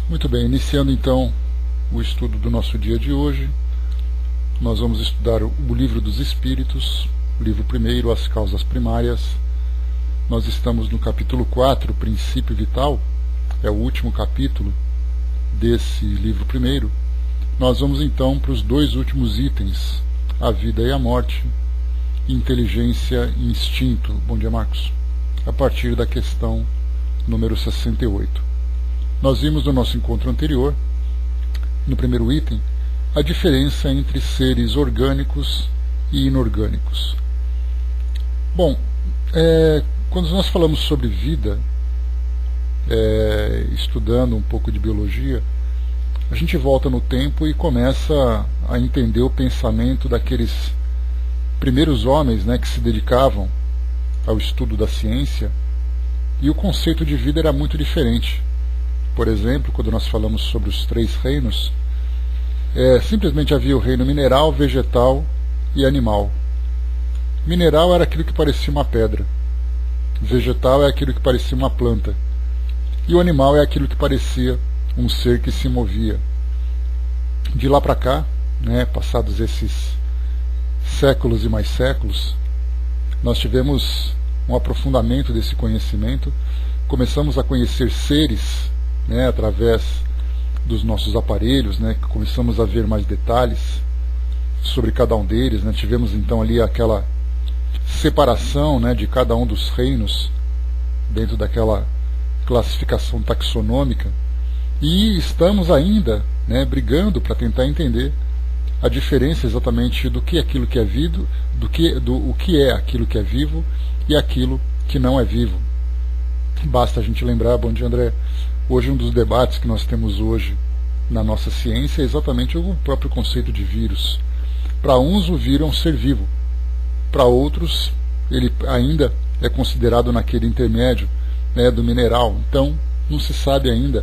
Muito bem, iniciando então o estudo do nosso dia de hoje, nós vamos estudar o Livro dos Espíritos, livro primeiro, As Causas Primárias. Nós estamos no capítulo 4, Princípio Vital, é o último capítulo desse livro primeiro. Nós vamos então para os dois últimos itens, a vida e a morte, inteligência e instinto. Bom dia, Marcos. A partir da questão número 68. Nós vimos no nosso encontro anterior, no primeiro item, a diferença entre seres orgânicos e inorgânicos. Bom, quando nós falamos sobre vida, estudando um pouco de biologia, a gente volta no tempo e começa a entender o pensamento daqueles primeiros homens, que se dedicavam ao estudo da ciência, e o conceito de vida era muito diferente. Por exemplo, quando nós falamos sobre os três reinos, simplesmente havia o reino mineral, vegetal e animal. Mineral era aquilo que parecia uma pedra, vegetal é aquilo que parecia uma planta, e o animal é aquilo que parecia um ser que se movia. De lá para cá, passados esses séculos e mais séculos, nós tivemos um aprofundamento desse conhecimento, começamos a conhecer seres, através dos nossos aparelhos, começamos a ver mais detalhes sobre cada um deles, tivemos então ali aquela separação de cada um dos reinos dentro daquela classificação taxonômica, e estamos ainda brigando para tentar entender a diferença exatamente do que é aquilo que é vivo, o que é aquilo que é vivo e aquilo que não é vivo. Basta a gente lembrar, bom dia André, hoje um dos debates que nós temos hoje na nossa ciência é exatamente o próprio conceito de vírus. Para uns o vírus é um ser vivo, para outros ele ainda é considerado naquele intermédio do mineral. Então não se sabe ainda,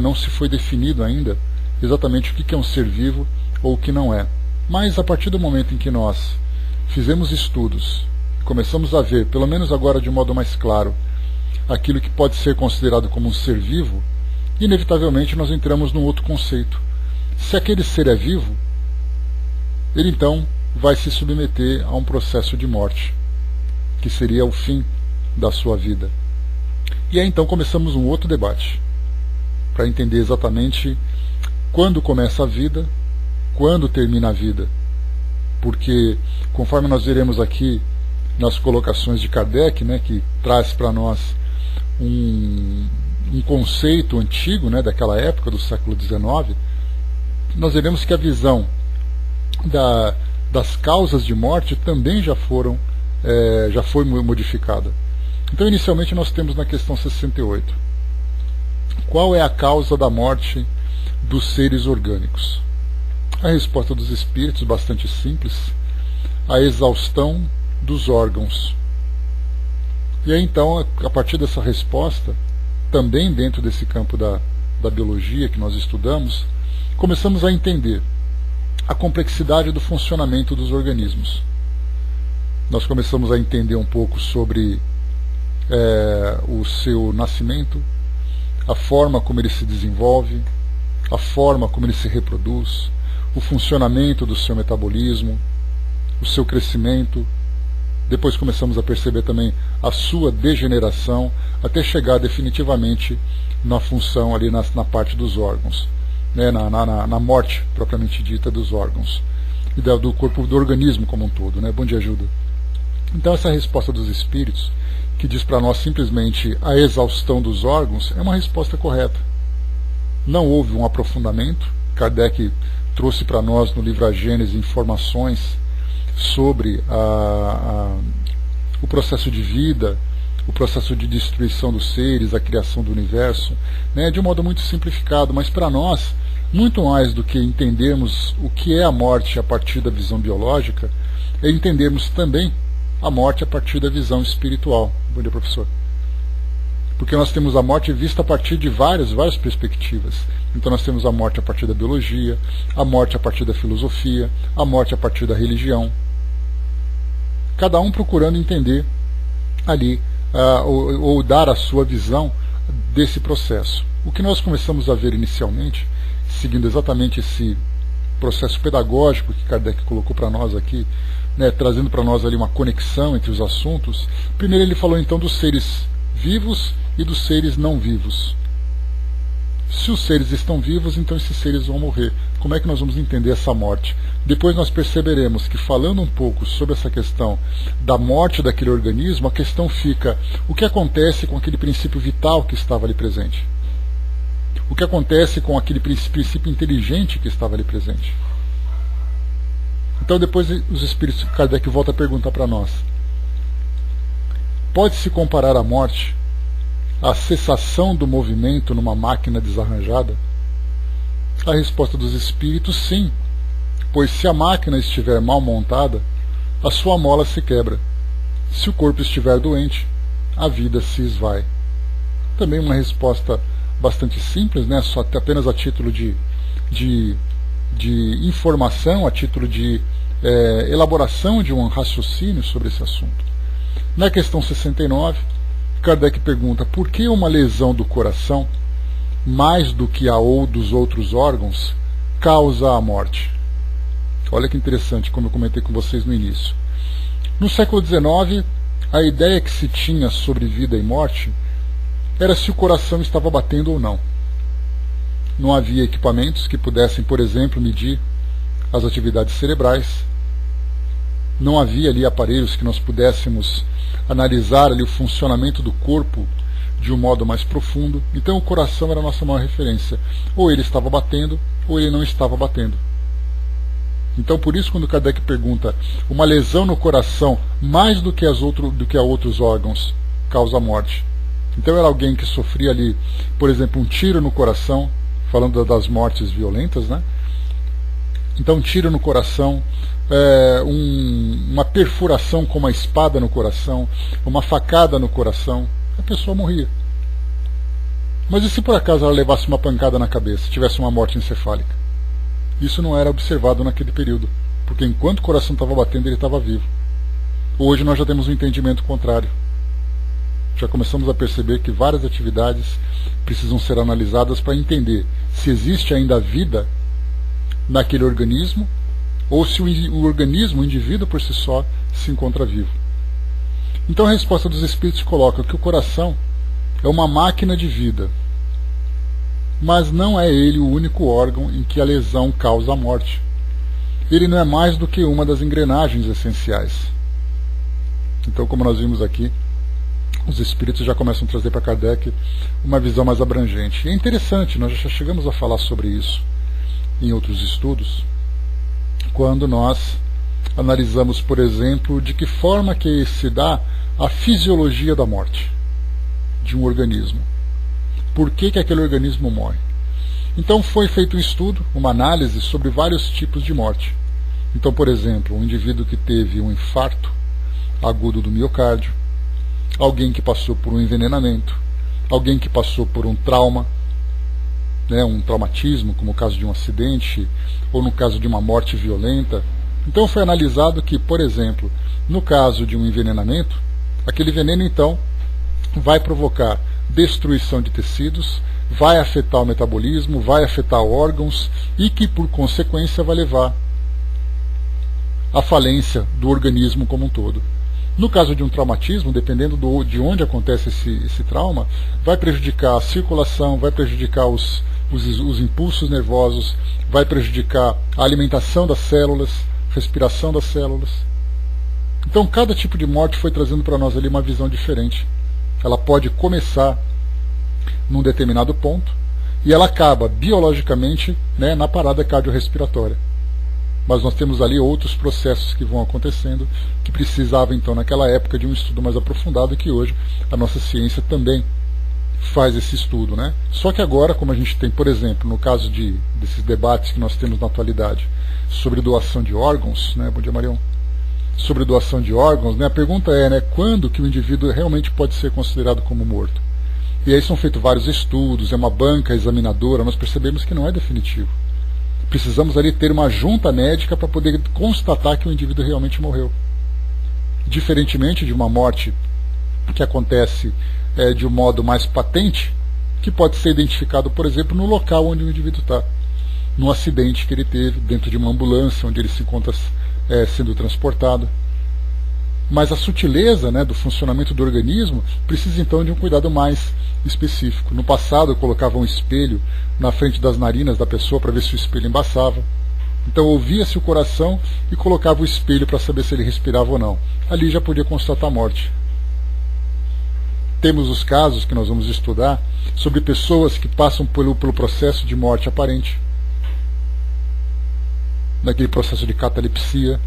não se foi definido ainda exatamente o que é um ser vivo ou o que não é. Mas a partir do momento em que nós fizemos estudos, começamos a ver, pelo menos agora de modo mais claro, aquilo que pode ser considerado como um ser vivo, inevitavelmente nós entramos num outro conceito. Se aquele ser é vivo, ele então vai se submeter a um processo de morte, que seria o fim da sua vida. E aí então começamos um outro debate, para entender exatamente quando começa a vida, quando termina a vida. Porque, conforme nós veremos aqui nas colocações de Kardec, que traz para nós um conceito antigo, daquela época, do século XIX, nós veremos que a visão das causas de morte também já foi modificada. Então, inicialmente, nós temos na questão 68. Qual é a causa da morte dos seres orgânicos? A resposta dos espíritos, bastante simples: a exaustão dos órgãos. E aí então, a partir dessa resposta, também dentro desse campo da biologia que nós estudamos, começamos a entender a complexidade do funcionamento dos organismos. Nós começamos a entender um pouco sobre o seu nascimento, a forma como ele se desenvolve, a forma como ele se reproduz, o funcionamento do seu metabolismo, o seu crescimento. Depois começamos a perceber também a sua degeneração, até chegar definitivamente na função ali na parte dos órgãos, na morte propriamente dita dos órgãos e do corpo, do organismo como um todo. Bom dia, Ajuda. Então essa resposta dos espíritos, que diz para nós simplesmente a exaustão dos órgãos, é uma resposta correta. Não houve um aprofundamento. Kardec trouxe para nós no livro A Gênese informações sobre o processo de vida, o processo de destruição dos seres, a criação do universo, de um modo muito simplificado, mas para nós, muito mais do que entendermos o que é a morte a partir da visão biológica, é entendermos também a morte a partir da visão espiritual. Bom dia, professor. Porque nós temos a morte vista a partir de várias perspectivas. Então nós temos a morte a partir da biologia, a morte a partir da filosofia, a morte a partir da religião. Cada um procurando entender ali, ou dar a sua visão desse processo. O que nós começamos a ver inicialmente, seguindo exatamente esse processo pedagógico que Kardec colocou para nós aqui, né, trazendo para nós ali uma conexão entre os assuntos. Primeiro ele falou então dos seres vivos e dos seres não vivos. Se os seres estão vivos, então esses seres vão morrer. Como é que nós vamos entender essa morte? Depois nós perceberemos que, falando um pouco sobre essa questão da morte daquele organismo, a questão fica: o que acontece com aquele princípio vital que estava ali presente? O que acontece com aquele princípio inteligente que estava ali presente? Então depois os espíritos, Kardec volta a perguntar para nós: pode-se comparar a morte à cessação do movimento numa máquina desarranjada? A resposta dos espíritos: sim, pois se a máquina estiver mal montada, a sua mola se quebra. Se o corpo estiver doente, a vida se esvai. Também uma resposta bastante simples, né? Só apenas a título de informação, a título de elaboração de um raciocínio sobre esse assunto. Na questão 69, Kardec pergunta: por que uma lesão do coração, mais do que a ou dos outros órgãos, causa a morte? Olha que interessante, como eu comentei com vocês no início. No século XIX, a ideia que se tinha sobre vida e morte era se o coração estava batendo ou não. Não havia equipamentos que pudessem, por exemplo, medir as atividades cerebrais. Não havia ali aparelhos que nós pudéssemos analisar ali o funcionamento do corpo de um modo mais profundo. Então o coração era a nossa maior referência. Ou ele estava batendo, ou ele não estava batendo. Então por isso, quando Kardec pergunta: uma lesão no coração, mais do que a outros órgãos, causa morte. Então era alguém que sofria ali, por exemplo, um tiro no coração, falando das mortes violentas, né? Então um tiro no coração, uma perfuração com uma espada no coração, uma facada no coração, a pessoa morria. Mas e se por acaso ela levasse uma pancada na cabeça, tivesse uma morte encefálica? Isso não era observado naquele período, porque enquanto o coração estava batendo, ele estava vivo. Hoje nós já temos um entendimento contrário. Já começamos a perceber que várias atividades precisam ser analisadas para entender se existe ainda vida naquele organismo, ou se o organismo, o indivíduo por si só, se encontra vivo. Então a resposta dos espíritos coloca que o coração é uma máquina de vida, mas não é ele o único órgão em que a lesão causa a morte. Ele não é mais do que uma das engrenagens essenciais. Então, como nós vimos aqui, os espíritos já começam a trazer para Kardec uma visão mais abrangente. E é interessante, nós já chegamos a falar sobre isso em outros estudos, quando nós analisamos, por exemplo, de que forma que se dá a fisiologia da morte de um organismo. Por que aquele organismo morre? Então foi feito um estudo, uma análise sobre vários tipos de morte. Então, por exemplo, um indivíduo que teve um infarto agudo do miocárdio, alguém que passou por um envenenamento, alguém que passou por um trauma, né, um traumatismo, como o caso de um acidente, ou no caso de uma morte violenta. Então foi analisado que, por exemplo, no caso de um envenenamento, aquele veneno então vai provocar destruição de tecidos, vai afetar o metabolismo, vai afetar órgãos e que, por consequência, vai levar à falência do organismo como um todo. No caso de um traumatismo, dependendo de onde acontece esse trauma, vai prejudicar a circulação, vai prejudicar os impulsos nervosos, vai prejudicar a alimentação das células, respiração das células. Então cada tipo de morte foi trazendo para nós ali uma visão diferente. Ela pode começar num determinado ponto e ela acaba biologicamente, né, na parada cardiorrespiratória. Mas nós temos ali outros processos que vão acontecendo, que precisavam então naquela época de um estudo mais aprofundado, que hoje a nossa ciência também faz esse estudo, né? Só que agora, como a gente tem, por exemplo, no caso desses debates que nós temos na atualidade sobre doação de órgãos, né? Bom dia, Marião. Sobre doação de órgãos, né? A pergunta é, né, quando que o indivíduo realmente pode ser considerado como morto? E aí são feitos vários estudos, é uma banca examinadora, nós percebemos que não é definitivo. Precisamos ali ter uma junta médica para poder constatar que o indivíduo realmente morreu. Diferentemente de uma morte que acontece de um modo mais patente, que pode ser identificado, por exemplo, no local onde o indivíduo está, no acidente que ele teve, dentro de uma ambulância, onde ele se encontra sendo transportado. Mas a sutileza, né, do funcionamento do organismo precisa então de um cuidado mais específico. No passado eu colocava um espelho na frente das narinas da pessoa para ver se o espelho embaçava. Então ouvia-se o coração e colocava o espelho para saber se ele respirava ou não. Ali já podia constatar a morte. Temos os casos que nós vamos estudar sobre pessoas que passam pelo processo de morte aparente. Naquele processo de catalepsia.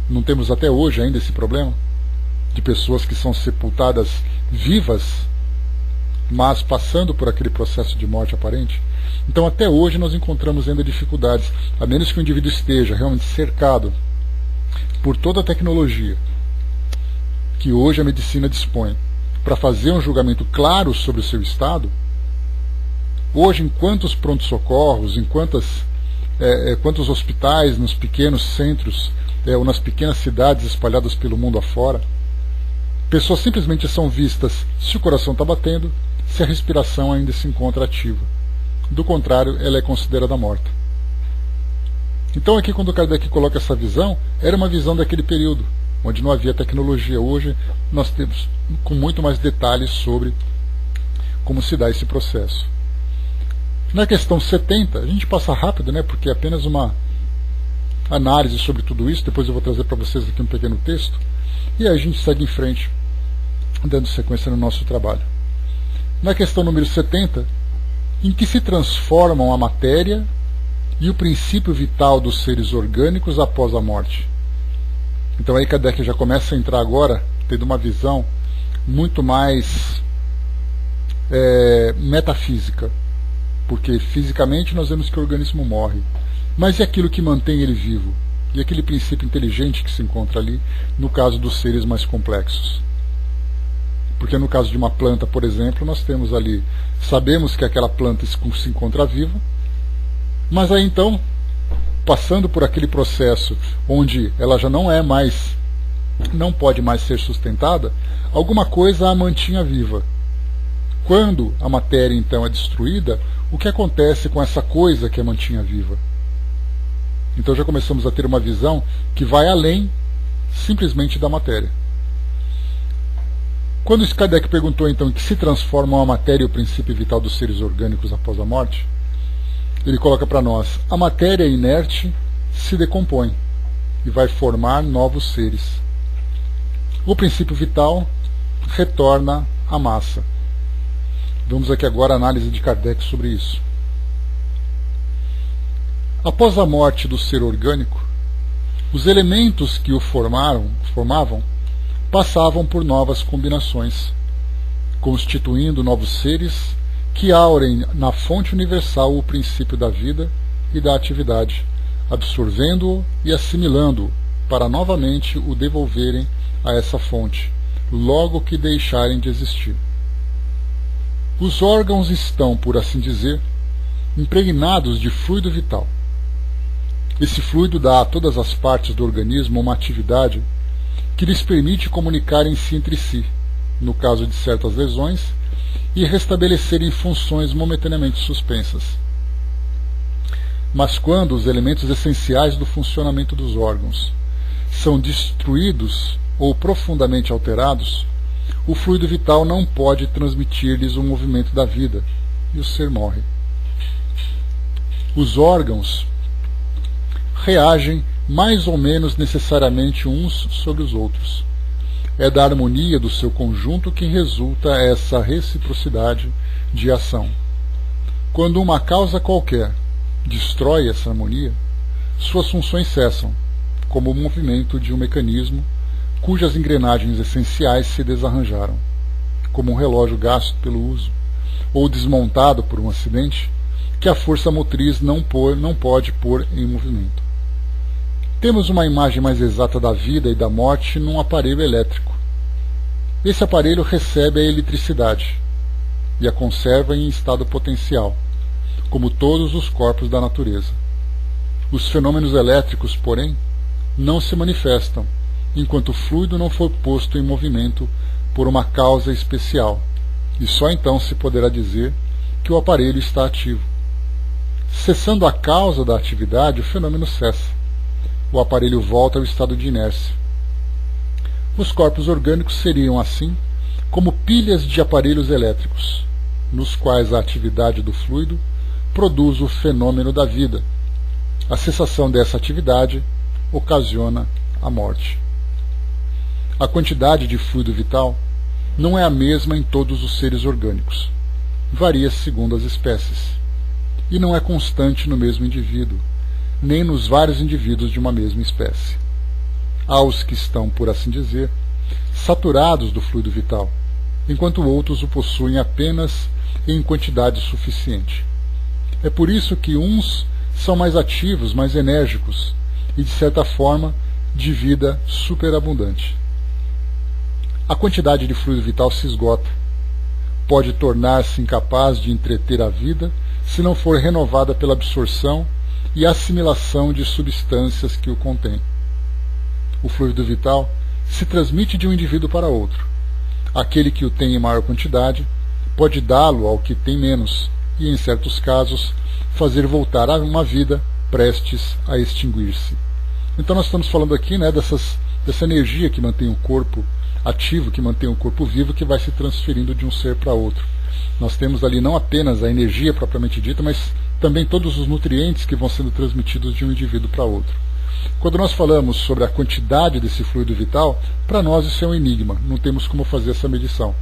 Não temos até hoje ainda esse problema de pessoas que são sepultadas vivas, mas passando por aquele processo de morte aparente. Então até hoje nós encontramos ainda dificuldades, a menos que o indivíduo esteja realmente cercado por toda a tecnologia que hoje a medicina dispõe para fazer um julgamento claro sobre o seu estado. Hoje, em quantos pronto-socorros, em quantos hospitais, nos pequenos centros ou nas pequenas cidades espalhadas pelo mundo afora, pessoas simplesmente são vistas se o coração está batendo, se a respiração ainda se encontra ativa. Do contrário, ela é considerada morta. Então aqui, quando o Kardec coloca essa visão, era uma visão daquele período, onde não havia tecnologia. Hoje nós temos com muito mais detalhes sobre como se dá esse processo. Na questão 70, a gente passa rápido, né, porque é apenas uma análise sobre tudo isso. Depois eu vou trazer para vocês aqui um pequeno texto, e aí a gente segue em frente, dando sequência no nosso trabalho. Na questão número 70, em que se transformam a matéria e o princípio vital dos seres orgânicos após a morte. Então aí Kardec já começa a entrar agora, tendo uma visão muito mais metafísica, porque fisicamente nós vemos que o organismo morre, mas e aquilo que mantém ele vivo? E aquele princípio inteligente que se encontra ali, no caso dos seres mais complexos? Porque no caso de uma planta, por exemplo, nós temos ali, sabemos que aquela planta se encontra viva, mas aí então, passando por aquele processo onde ela já não pode mais ser sustentada, alguma coisa a mantinha viva. Quando a matéria então é destruída, o que acontece com essa coisa que a mantinha viva? Então já começamos a ter uma visão que vai além simplesmente da matéria. Quando Kardec perguntou então em que se transformam a matéria e o princípio vital dos seres orgânicos após a morte, ele coloca para nós: a matéria inerte se decompõe e vai formar novos seres. O princípio vital retorna à massa. Vamos aqui agora a análise de Kardec sobre isso. Após a morte do ser orgânico, os elementos que o formavam passavam por novas combinações, constituindo novos seres que aurem na fonte universal o princípio da vida e da atividade, absorvendo-o e assimilando-o, para novamente o devolverem a essa fonte, logo que deixarem de existir. Os órgãos estão, por assim dizer, impregnados de fluido vital. Esse fluido dá a todas as partes do organismo uma atividade que lhes permite comunicarem-se entre si, no caso de certas lesões, e restabelecerem funções momentaneamente suspensas. Mas quando os elementos essenciais do funcionamento dos órgãos são destruídos ou profundamente alterados, o fluido vital não pode transmitir-lhes o movimento da vida, e o ser morre. Os órgãos reagem mais ou menos necessariamente uns sobre os outros. É da harmonia do seu conjunto que resulta essa reciprocidade de ação. Quando uma causa qualquer destrói essa harmonia, suas funções cessam, como o movimento de um mecanismo cujas engrenagens essenciais se desarranjaram, como um relógio gasto pelo uso, ou desmontado por um acidente, que a força motriz não pode pôr em movimento. Temos uma imagem mais exata da vida e da morte num aparelho elétrico. Esse aparelho recebe a eletricidade e a conserva em estado potencial, como todos os corpos da natureza. Os fenômenos elétricos, porém, não se manifestam enquanto o fluido não for posto em movimento por uma causa especial, e só então se poderá dizer que o aparelho está ativo. Cessando a causa da atividade, o fenômeno cessa. O aparelho volta ao estado de inércia. Os corpos orgânicos seriam, assim, como pilhas de aparelhos elétricos, nos quais a atividade do fluido produz o fenômeno da vida. A cessação dessa atividade ocasiona a morte. A quantidade de fluido vital não é a mesma em todos os seres orgânicos. Varia segundo as espécies. E não é constante no mesmo indivíduo, nem nos vários indivíduos de uma mesma espécie. Há os que estão, por assim dizer, saturados do fluido vital, enquanto outros o possuem apenas em quantidade suficiente. É por isso que uns são mais ativos, mais enérgicos e, de certa forma, de vida superabundante. A quantidade de fluido vital se esgota. Pode tornar-se incapaz de entreter a vida se não for renovada pela absorção e assimilação de substâncias que o contêm. O fluido vital se transmite de um indivíduo para outro. Aquele que o tem em maior quantidade pode dá-lo ao que tem menos e, em certos casos, fazer voltar a uma vida prestes a extinguir-se. Então nós estamos falando aqui, né, dessa energia que mantém o corpo ativo, que mantém o corpo vivo, que vai se transferindo de um ser para outro. Nós temos ali não apenas a energia propriamente dita, mas também todos os nutrientes que vão sendo transmitidos de um indivíduo para outro. Quando nós falamos sobre a quantidade desse fluido vital, para nós isso é um enigma, não temos como fazer essa medição.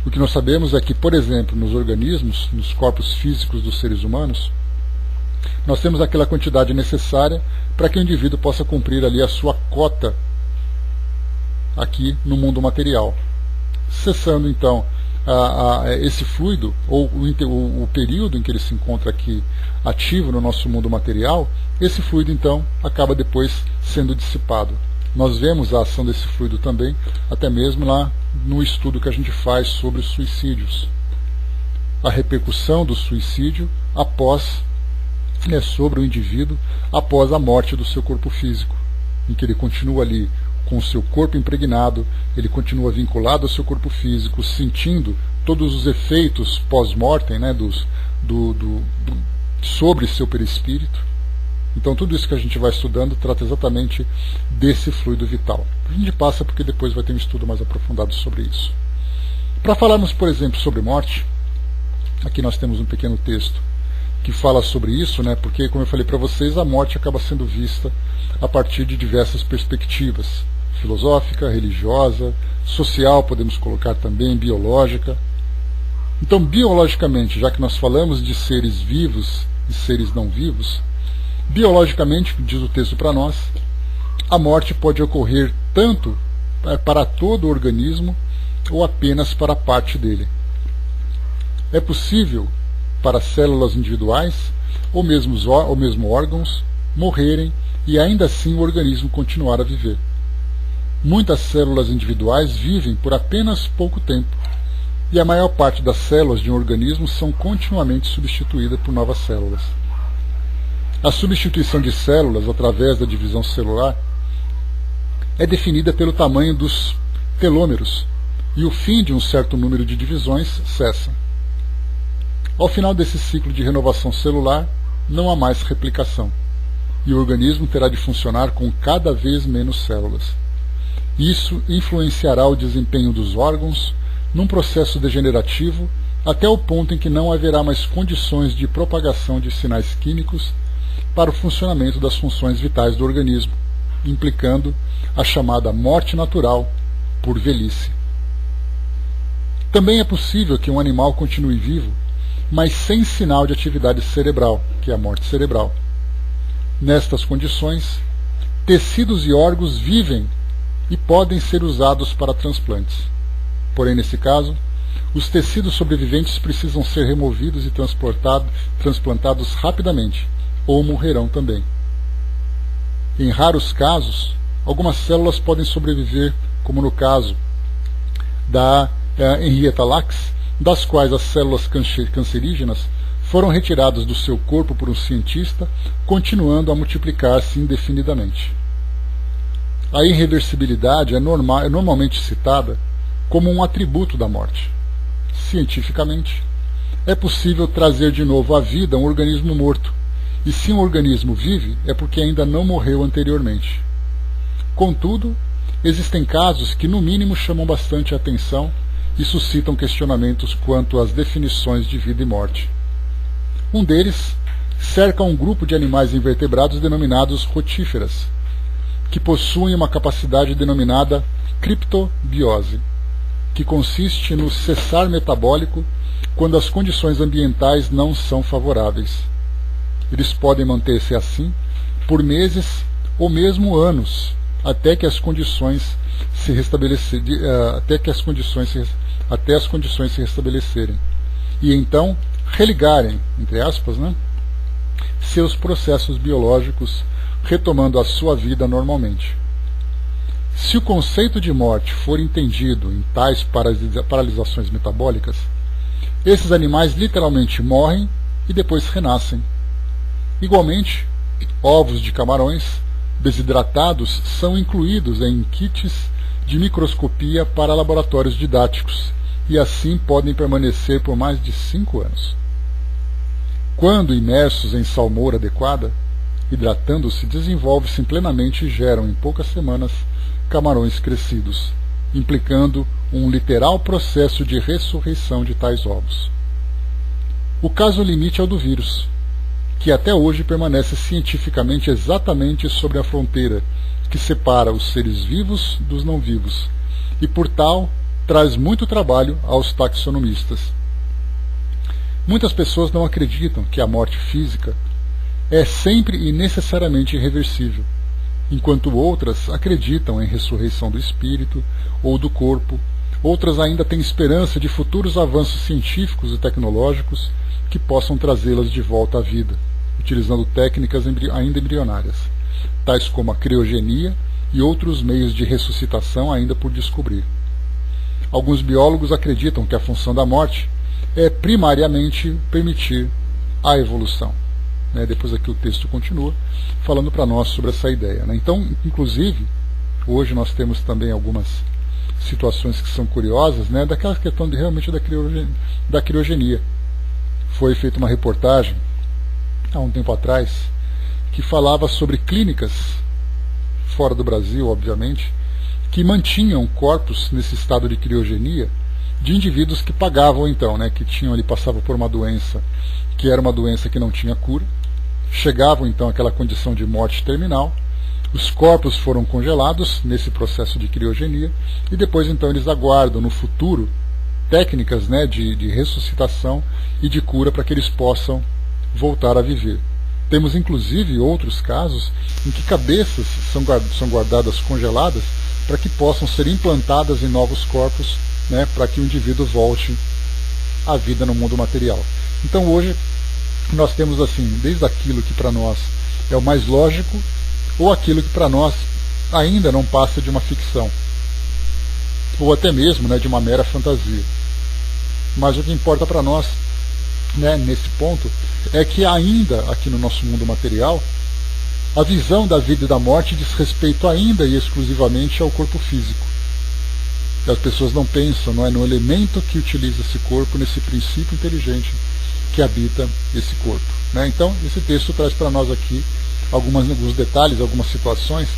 O que nós sabemos é que, por exemplo, nos organismos, nos corpos físicos dos seres humanos, nós temos aquela quantidade necessária para que o indivíduo possa cumprir ali a sua cota aqui no mundo material. Cessando então esse fluido, ou o período em que ele se encontra aqui ativo no nosso mundo material, esse fluido então acaba depois sendo dissipado. Nós vemos a ação desse fluido também, até mesmo lá no estudo que a gente faz sobre os suicídios. A repercussão do suicídio sobre o indivíduo após a morte do seu corpo físico, em que ele continua ali com o seu corpo impregnado, ele continua vinculado ao seu corpo físico, sentindo todos os efeitos pós-mortem, né, sobre seu perispírito. Então tudo isso que a gente vai estudando trata exatamente desse fluido vital. A gente passa porque depois vai ter um estudo mais aprofundado sobre isso. Para falarmos, por exemplo, sobre morte, aqui nós temos um pequeno texto que fala sobre isso, né, porque, como eu falei para vocês, a morte acaba sendo vista a partir de diversas perspectivas. Filosófica, religiosa, social, podemos colocar também, biológica. Então, biologicamente, já que nós falamos de seres vivos e seres não vivos, biologicamente, diz o texto para nós, a morte pode ocorrer tanto para todo o organismo ou apenas para parte dele. É possível para células individuais ou mesmo órgãos morrerem e ainda assim o organismo continuar a viver. Muitas células individuais vivem por apenas pouco tempo, e a maior parte das células de um organismo são continuamente substituídas por novas células. A substituição de células através da divisão celular é definida pelo tamanho dos telômeros, e o fim de um certo número de divisões cessa. Ao final desse ciclo de renovação celular, não há mais replicação, e o organismo terá de funcionar com cada vez menos células. Isso influenciará o desempenho dos órgãos num processo degenerativo até o ponto em que não haverá mais condições de propagação de sinais químicos para o funcionamento das funções vitais do organismo, implicando a chamada morte natural por velhice. Também é possível que um animal continue vivo, mas sem sinal de atividade cerebral, que é a morte cerebral. Nestas condições, tecidos e órgãos vivem e podem ser usados para transplantes. Porém, nesse caso, os tecidos sobreviventes precisam ser removidos e transplantados rapidamente, ou morrerão também. Em raros casos, algumas células podem sobreviver, como no caso da Henrietta Lacks, das quais as células cancerígenas foram retiradas do seu corpo por um cientista, continuando a multiplicar-se indefinidamente. A irreversibilidade é normalmente citada como um atributo da morte. Cientificamente, é possível trazer de novo à vida um organismo morto, e se um organismo vive, é porque ainda não morreu anteriormente. Contudo, existem casos que no mínimo chamam bastante a atenção e suscitam questionamentos quanto às definições de vida e morte. Um deles cerca um grupo de animais invertebrados denominados rotíferas, que possuem uma capacidade denominada criptobiose, que consiste no cessar metabólico quando as condições ambientais não são favoráveis. Eles podem manter-se assim por meses ou mesmo anos, até as condições se restabelecerem, e então religarem, entre aspas, seus processos biológicos, retomando a sua vida normalmente. Se o conceito de morte for entendido em tais paralisações metabólicas, esses animais literalmente morrem e depois renascem. Igualmente, ovos de camarões desidratados são incluídos em kits de microscopia para laboratórios didáticos e assim podem permanecer por mais de 5 anos. Quando imersos em salmoura adequada, hidratando-se, desenvolve-se plenamente e geram em poucas semanas camarões crescidos, implicando um literal processo de ressurreição de tais ovos. O caso limite é o do vírus, que até hoje permanece cientificamente exatamente sobre a fronteira que separa os seres vivos dos não vivos, e por tal traz muito trabalho aos taxonomistas. Muitas pessoas não acreditam que a morte física é sempre e necessariamente irreversível, enquanto outras acreditam em ressurreição do espírito ou do corpo. Outras ainda têm esperança de futuros avanços científicos e tecnológicos que possam trazê-las de volta à vida, utilizando técnicas ainda embrionárias, tais como a criogenia e outros meios de ressuscitação ainda por descobrir. Alguns biólogos acreditam que a função da morte é primariamente permitir a evolução. Depois aqui o texto continua falando para nós sobre essa ideia. Então, inclusive, hoje nós temos também algumas situações que são curiosas, daquela questão realmente da criogenia. Foi feita uma reportagem há um tempo atrás que falava sobre clínicas fora do Brasil, obviamente, que mantinham corpos nesse estado de criogenia de indivíduos que pagavam então, que tinham ali, passavam por uma doença que era uma doença que não tinha cura, chegavam então àquela condição de morte terminal, os corpos foram congelados nesse processo de criogenia e depois então eles aguardam no futuro técnicas de ressuscitação e de cura para que eles possam voltar a viver. Temos inclusive outros casos em que cabeças são guardadas congeladas para que possam ser implantadas em novos corpos, para que o indivíduo volte à vida no mundo material. Então hoje nós temos assim, desde aquilo que para nós é o mais lógico, ou aquilo que para nós ainda não passa de uma ficção, ou até mesmo de uma mera fantasia. Mas o que importa para nós, nesse ponto, é que ainda aqui no nosso mundo material, a visão da vida e da morte diz respeito ainda e exclusivamente ao corpo físico. E as pessoas não pensam no elemento que utiliza esse corpo, nesse princípio inteligente que habita esse corpo. Então, esse texto traz para nós aqui alguns detalhes, algumas situações,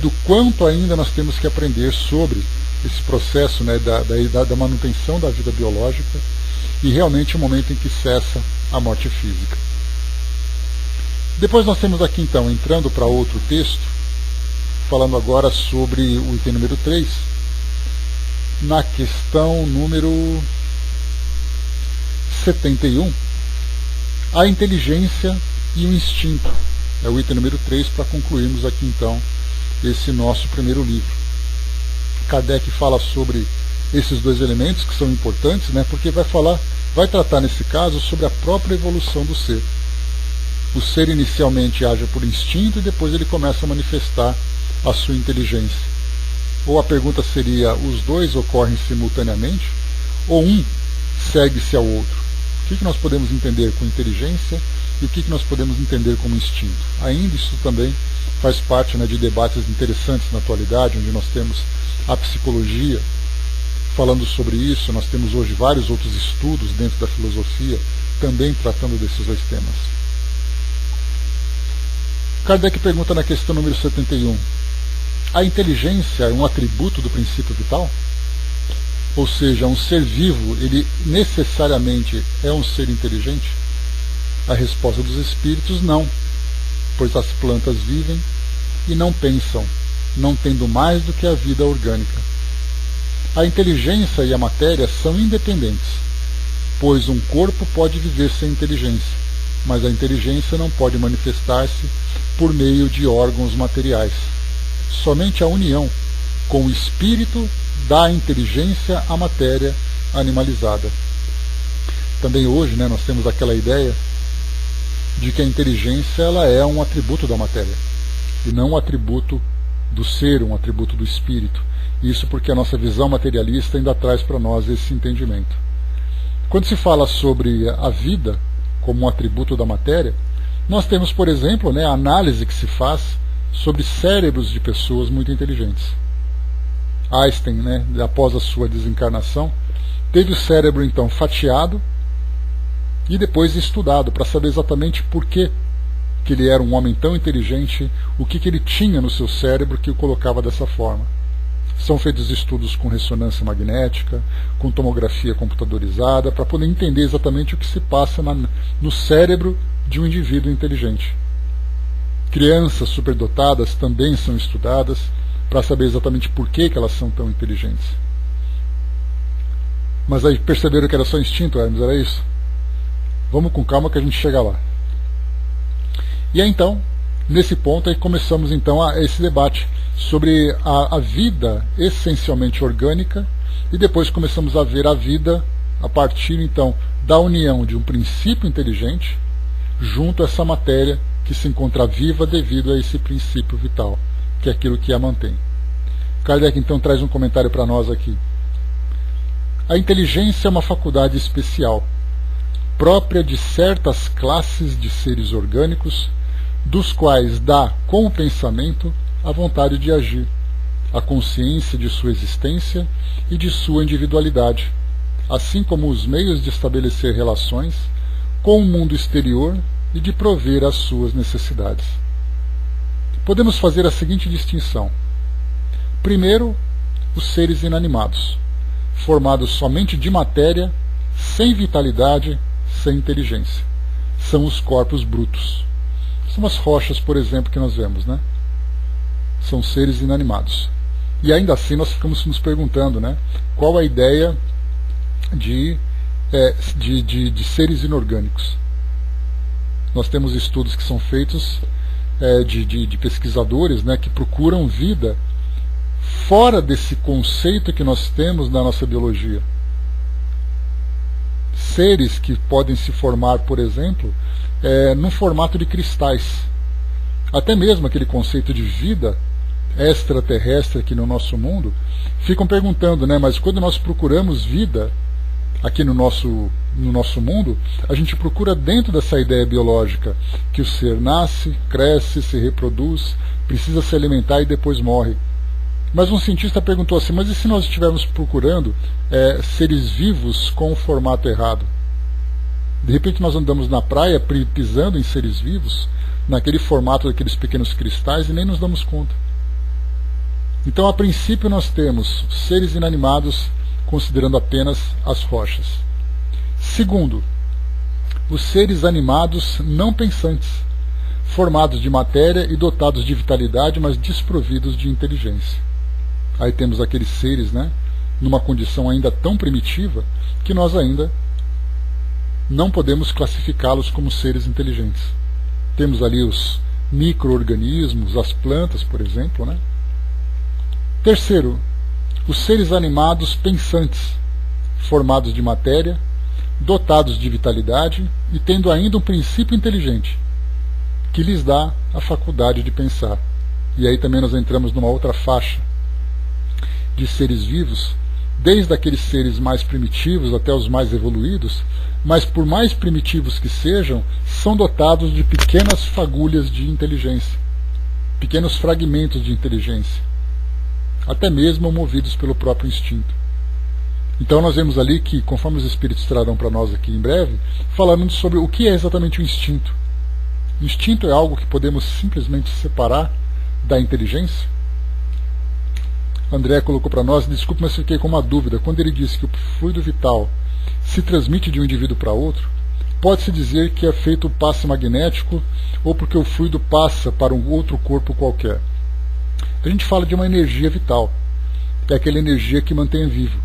do quanto ainda nós temos que aprender sobre esse processo da manutenção da vida biológica e realmente o momento em que cessa a morte física. Depois nós temos aqui então, entrando para outro texto, falando agora sobre o item número 3, na questão número 71, a inteligência e o instinto. É o item número 3 para concluirmos aqui então esse nosso primeiro livro. Kardec fala sobre esses dois elementos que são importantes, porque vai tratar nesse caso sobre a própria evolução do ser. O ser inicialmente age por instinto e depois ele começa a manifestar a sua inteligência. Ou a pergunta seria, os dois ocorrem simultaneamente? Ou um segue-se ao outro? O que nós podemos entender com inteligência e o que nós podemos entender como instinto? Ainda isso também faz parte de debates interessantes na atualidade, onde nós temos a psicologia falando sobre isso. Nós temos hoje vários outros estudos dentro da filosofia também tratando desses dois temas. Kardec pergunta na questão número 71: a inteligência é um atributo do princípio vital? Ou seja, um ser vivo, ele necessariamente é um ser inteligente? A resposta dos espíritos: não, pois as plantas vivem e não pensam, não tendo mais do que a vida orgânica. A inteligência e a matéria são independentes, pois um corpo pode viver sem inteligência, mas a inteligência não pode manifestar-se por meio de órgãos materiais. Somente a união com o espírito dá a inteligência à matéria animalizada. Também hoje, nós temos aquela ideia de que a inteligência ela é um atributo da matéria e não um atributo do ser, um atributo do espírito. Isso porque a nossa visão materialista ainda traz para nós esse entendimento. Quando se fala sobre a vida como um atributo da matéria, nós temos, por exemplo, a análise que se faz sobre cérebros de pessoas muito inteligentes. Einstein, após a sua desencarnação, teve o cérebro então fatiado e depois estudado para saber exatamente por que ele era um homem tão inteligente, o que ele tinha no seu cérebro que o colocava dessa forma. São feitos estudos com ressonância magnética, com tomografia computadorizada, para poder entender exatamente o que se passa no cérebro de um indivíduo inteligente. Crianças superdotadas também são estudadas para saber exatamente por que elas são tão inteligentes. Mas aí perceberam que era só instinto, Hermes, era isso? Vamos com calma que a gente chega lá. E aí, então, nesse ponto, aí começamos então esse debate sobre a vida essencialmente orgânica, e depois começamos a ver a vida a partir então da união de um princípio inteligente junto a essa matéria que se encontra viva devido a esse princípio vital, que é aquilo que a mantém. Kardec então traz um comentário para nós aqui. A inteligência é uma faculdade especial, própria de certas classes de seres orgânicos, dos quais dá com o pensamento a vontade de agir, a consciência de sua existência e de sua individualidade, assim como os meios de estabelecer relações com o mundo exterior e de prover às suas necessidades. Podemos fazer a seguinte distinção. Primeiro, os seres inanimados, formados somente de matéria, sem vitalidade, sem inteligência. São os corpos brutos. São as rochas, por exemplo, que nós vemos, São seres inanimados. E ainda assim nós ficamos nos perguntando, qual a ideia de seres inorgânicos. Nós temos estudos que são feitos de pesquisadores que procuram vida fora desse conceito que nós temos na nossa biologia. Seres que podem se formar, por exemplo, num formato de cristais. Até mesmo aquele conceito de vida extraterrestre aqui no nosso mundo, ficam perguntando, mas quando nós procuramos vida aqui no nosso mundo, a gente procura dentro dessa ideia biológica, que o ser nasce, cresce, se reproduz, precisa se alimentar e depois morre. Mas um cientista perguntou assim, mas e se nós estivermos procurando seres vivos com o formato errado? De repente nós andamos na praia pisando em seres vivos, naquele formato daqueles pequenos cristais, e nem nos damos conta. Então, a princípio, nós temos seres inanimados, considerando apenas as rochas. Segundo, os seres animados não pensantes, formados de matéria e dotados de vitalidade, mas desprovidos de inteligência. Aí temos aqueles seres, numa condição ainda tão primitiva, que nós ainda não podemos classificá-los como seres inteligentes. Temos ali os micro-organismos, as plantas, por exemplo, Terceiro, os seres animados pensantes, formados de matéria, dotados de vitalidade e tendo ainda um princípio inteligente, que lhes dá a faculdade de pensar. E aí também nós entramos numa outra faixa de seres vivos, desde aqueles seres mais primitivos até os mais evoluídos, mas por mais primitivos que sejam, são dotados de pequenas fagulhas de inteligência, pequenos fragmentos de inteligência, até mesmo movidos pelo próprio instinto. Então nós vemos ali que, conforme os espíritos trarão para nós aqui em breve, falando sobre o que é exatamente o instinto. O instinto é algo que podemos simplesmente separar da inteligência? André colocou para nós, desculpe, mas fiquei com uma dúvida. Quando ele disse que o fluido vital se transmite de um indivíduo para outro, pode-se dizer que é feito o passe magnético ou porque o fluido passa para um outro corpo qualquer? A gente fala de uma energia vital. É aquela energia que mantém vivo,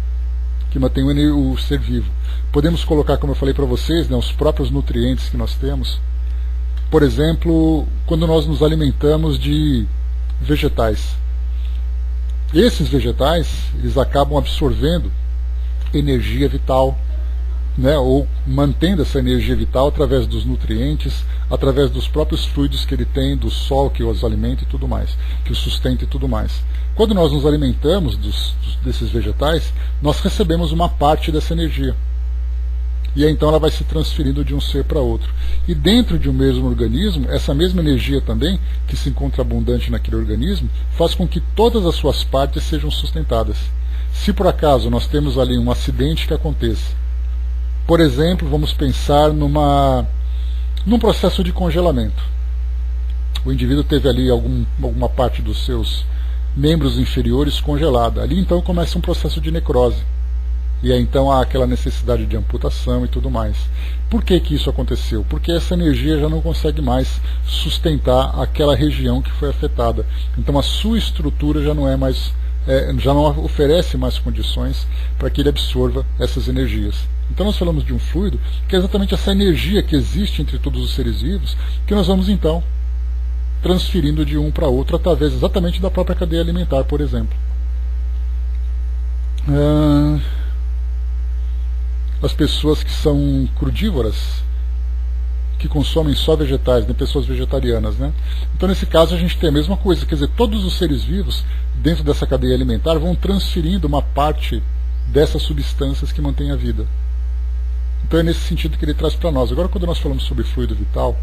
que mantém o ser vivo. Podemos colocar, como eu falei para vocês, né, os próprios nutrientes que nós temos. Por exemplo, quando nós nos alimentamos de vegetais. Esses vegetais, eles acabam absorvendo energia vital, né, ou mantendo essa energia vital através dos nutrientes, através dos próprios fluidos que ele tem, do sol que os alimenta e tudo mais, que o sustenta e tudo mais. Quando nós nos alimentamos desses vegetais, nós recebemos uma parte dessa energia. E aí, então ela vai se transferindo de um ser para outro. E dentro de um mesmo organismo, essa mesma energia também, que se encontra abundante naquele organismo, faz com que todas as suas partes sejam sustentadas. Se por acaso nós temos ali um acidente que aconteça, por exemplo, vamos pensar num processo de congelamento. O indivíduo teve ali alguma parte dos seus membros inferiores congelada. Ali então começa um processo de necrose. E aí então há aquela necessidade de amputação e tudo mais. Por que isso aconteceu? Porque essa energia já não consegue mais sustentar aquela região que foi afetada. Então a sua estrutura já não é mais, já não oferece mais condições para que ele absorva essas energias. Então nós falamos de um fluido, que é exatamente essa energia que existe entre todos os seres vivos, que nós vamos então transferindo de um para outro através exatamente da própria cadeia alimentar, por exemplo. As pessoas que são crudívoras, que consomem só vegetais, né, pessoas vegetarianas, né? Então nesse caso a gente tem a mesma coisa, quer dizer, todos os seres vivos dentro dessa cadeia alimentar vão transferindo uma parte dessas substâncias que mantêm a vida. Então é nesse sentido que ele traz para nós. Agora, quando nós falamos sobre fluido vital,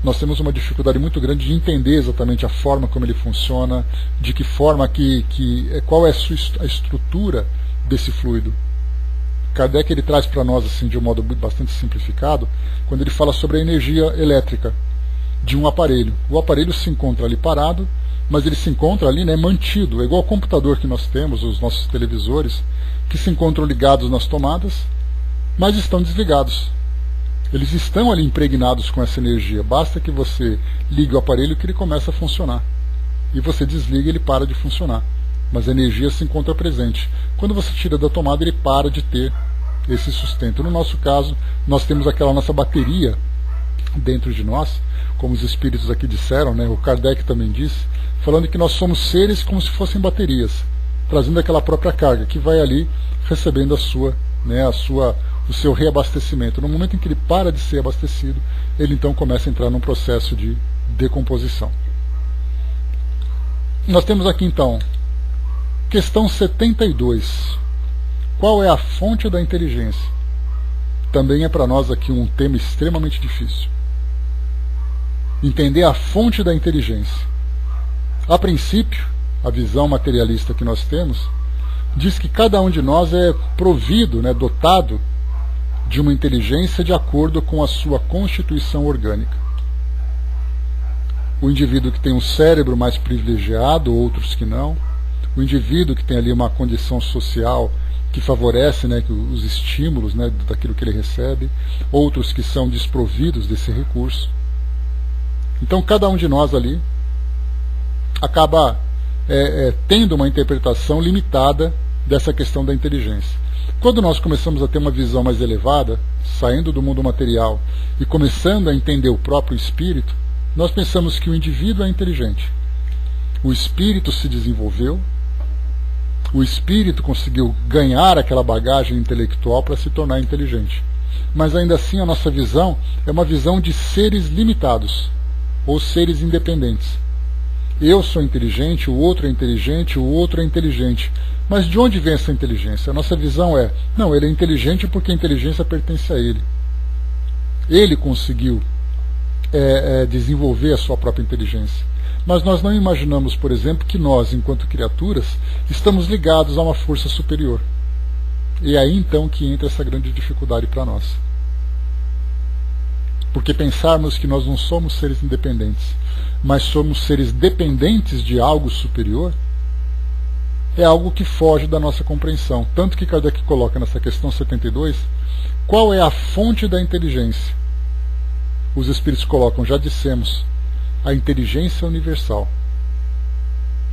nós temos uma dificuldade muito grande de entender exatamente a forma como ele funciona, de que forma qual é a estrutura desse fluido. Kardec ele traz para nós assim de um modo bastante simplificado, quando ele fala sobre a energia elétrica de um aparelho. O aparelho se encontra ali parado, mas ele se encontra ali, né, mantido. É igual ao computador que nós temos, os nossos televisores, que se encontram ligados nas tomadas, mas estão desligados. Eles estão ali impregnados com essa energia. Basta que você ligue o aparelho que ele começa a funcionar. E você desliga e ele para de funcionar. Mas a energia se encontra presente. Quando você tira da tomada, ele para de ter esse sustento. No nosso caso, nós temos aquela nossa bateria dentro de nós, como os espíritos aqui disseram, né? O Kardec também disse, falando que nós somos seres como se fossem baterias, trazendo aquela própria carga, que vai ali recebendo o seu reabastecimento. No momento em que ele para de ser abastecido, ele então começa a entrar num processo de decomposição. Nós temos aqui então questão 72. Qual é a fonte da inteligência? Também é para nós aqui um tema extremamente difícil. Entender a fonte da inteligência. A princípio, a visão materialista que nós temos diz que cada um de nós é provido, né, dotado de uma inteligência de acordo com a sua constituição orgânica. O indivíduo que tem um cérebro mais privilegiado, outros que não. O indivíduo que tem ali uma condição social que favorece, né, os estímulos, né, daquilo que ele recebe. Outros que são desprovidos desse recurso. Então cada um de nós ali acaba tendo uma interpretação limitada dessa questão da inteligência. Quando nós começamos a ter uma visão mais elevada, saindo do mundo material e começando a entender o próprio espírito, nós pensamos que o indivíduo é inteligente. O espírito se desenvolveu, o espírito conseguiu ganhar aquela bagagem intelectual para se tornar inteligente. Mas ainda assim a nossa visão é uma visão de seres limitados, ou seres independentes. Eu sou inteligente, o outro é inteligente, o outro é inteligente. Mas de onde vem essa inteligência? A nossa visão é, não, ele é inteligente porque a inteligência pertence a ele. Ele conseguiu desenvolver a sua própria inteligência. Mas nós não imaginamos, por exemplo, que nós, enquanto criaturas, estamos ligados a uma força superior. E é aí então que entra essa grande dificuldade para nós. Porque pensarmos que nós não somos seres independentes, mas somos seres dependentes de algo superior, é algo que foge da nossa compreensão. Tanto que Kardec coloca nessa questão 72, qual é a fonte da inteligência? Os espíritos colocam, já dissemos, a inteligência universal.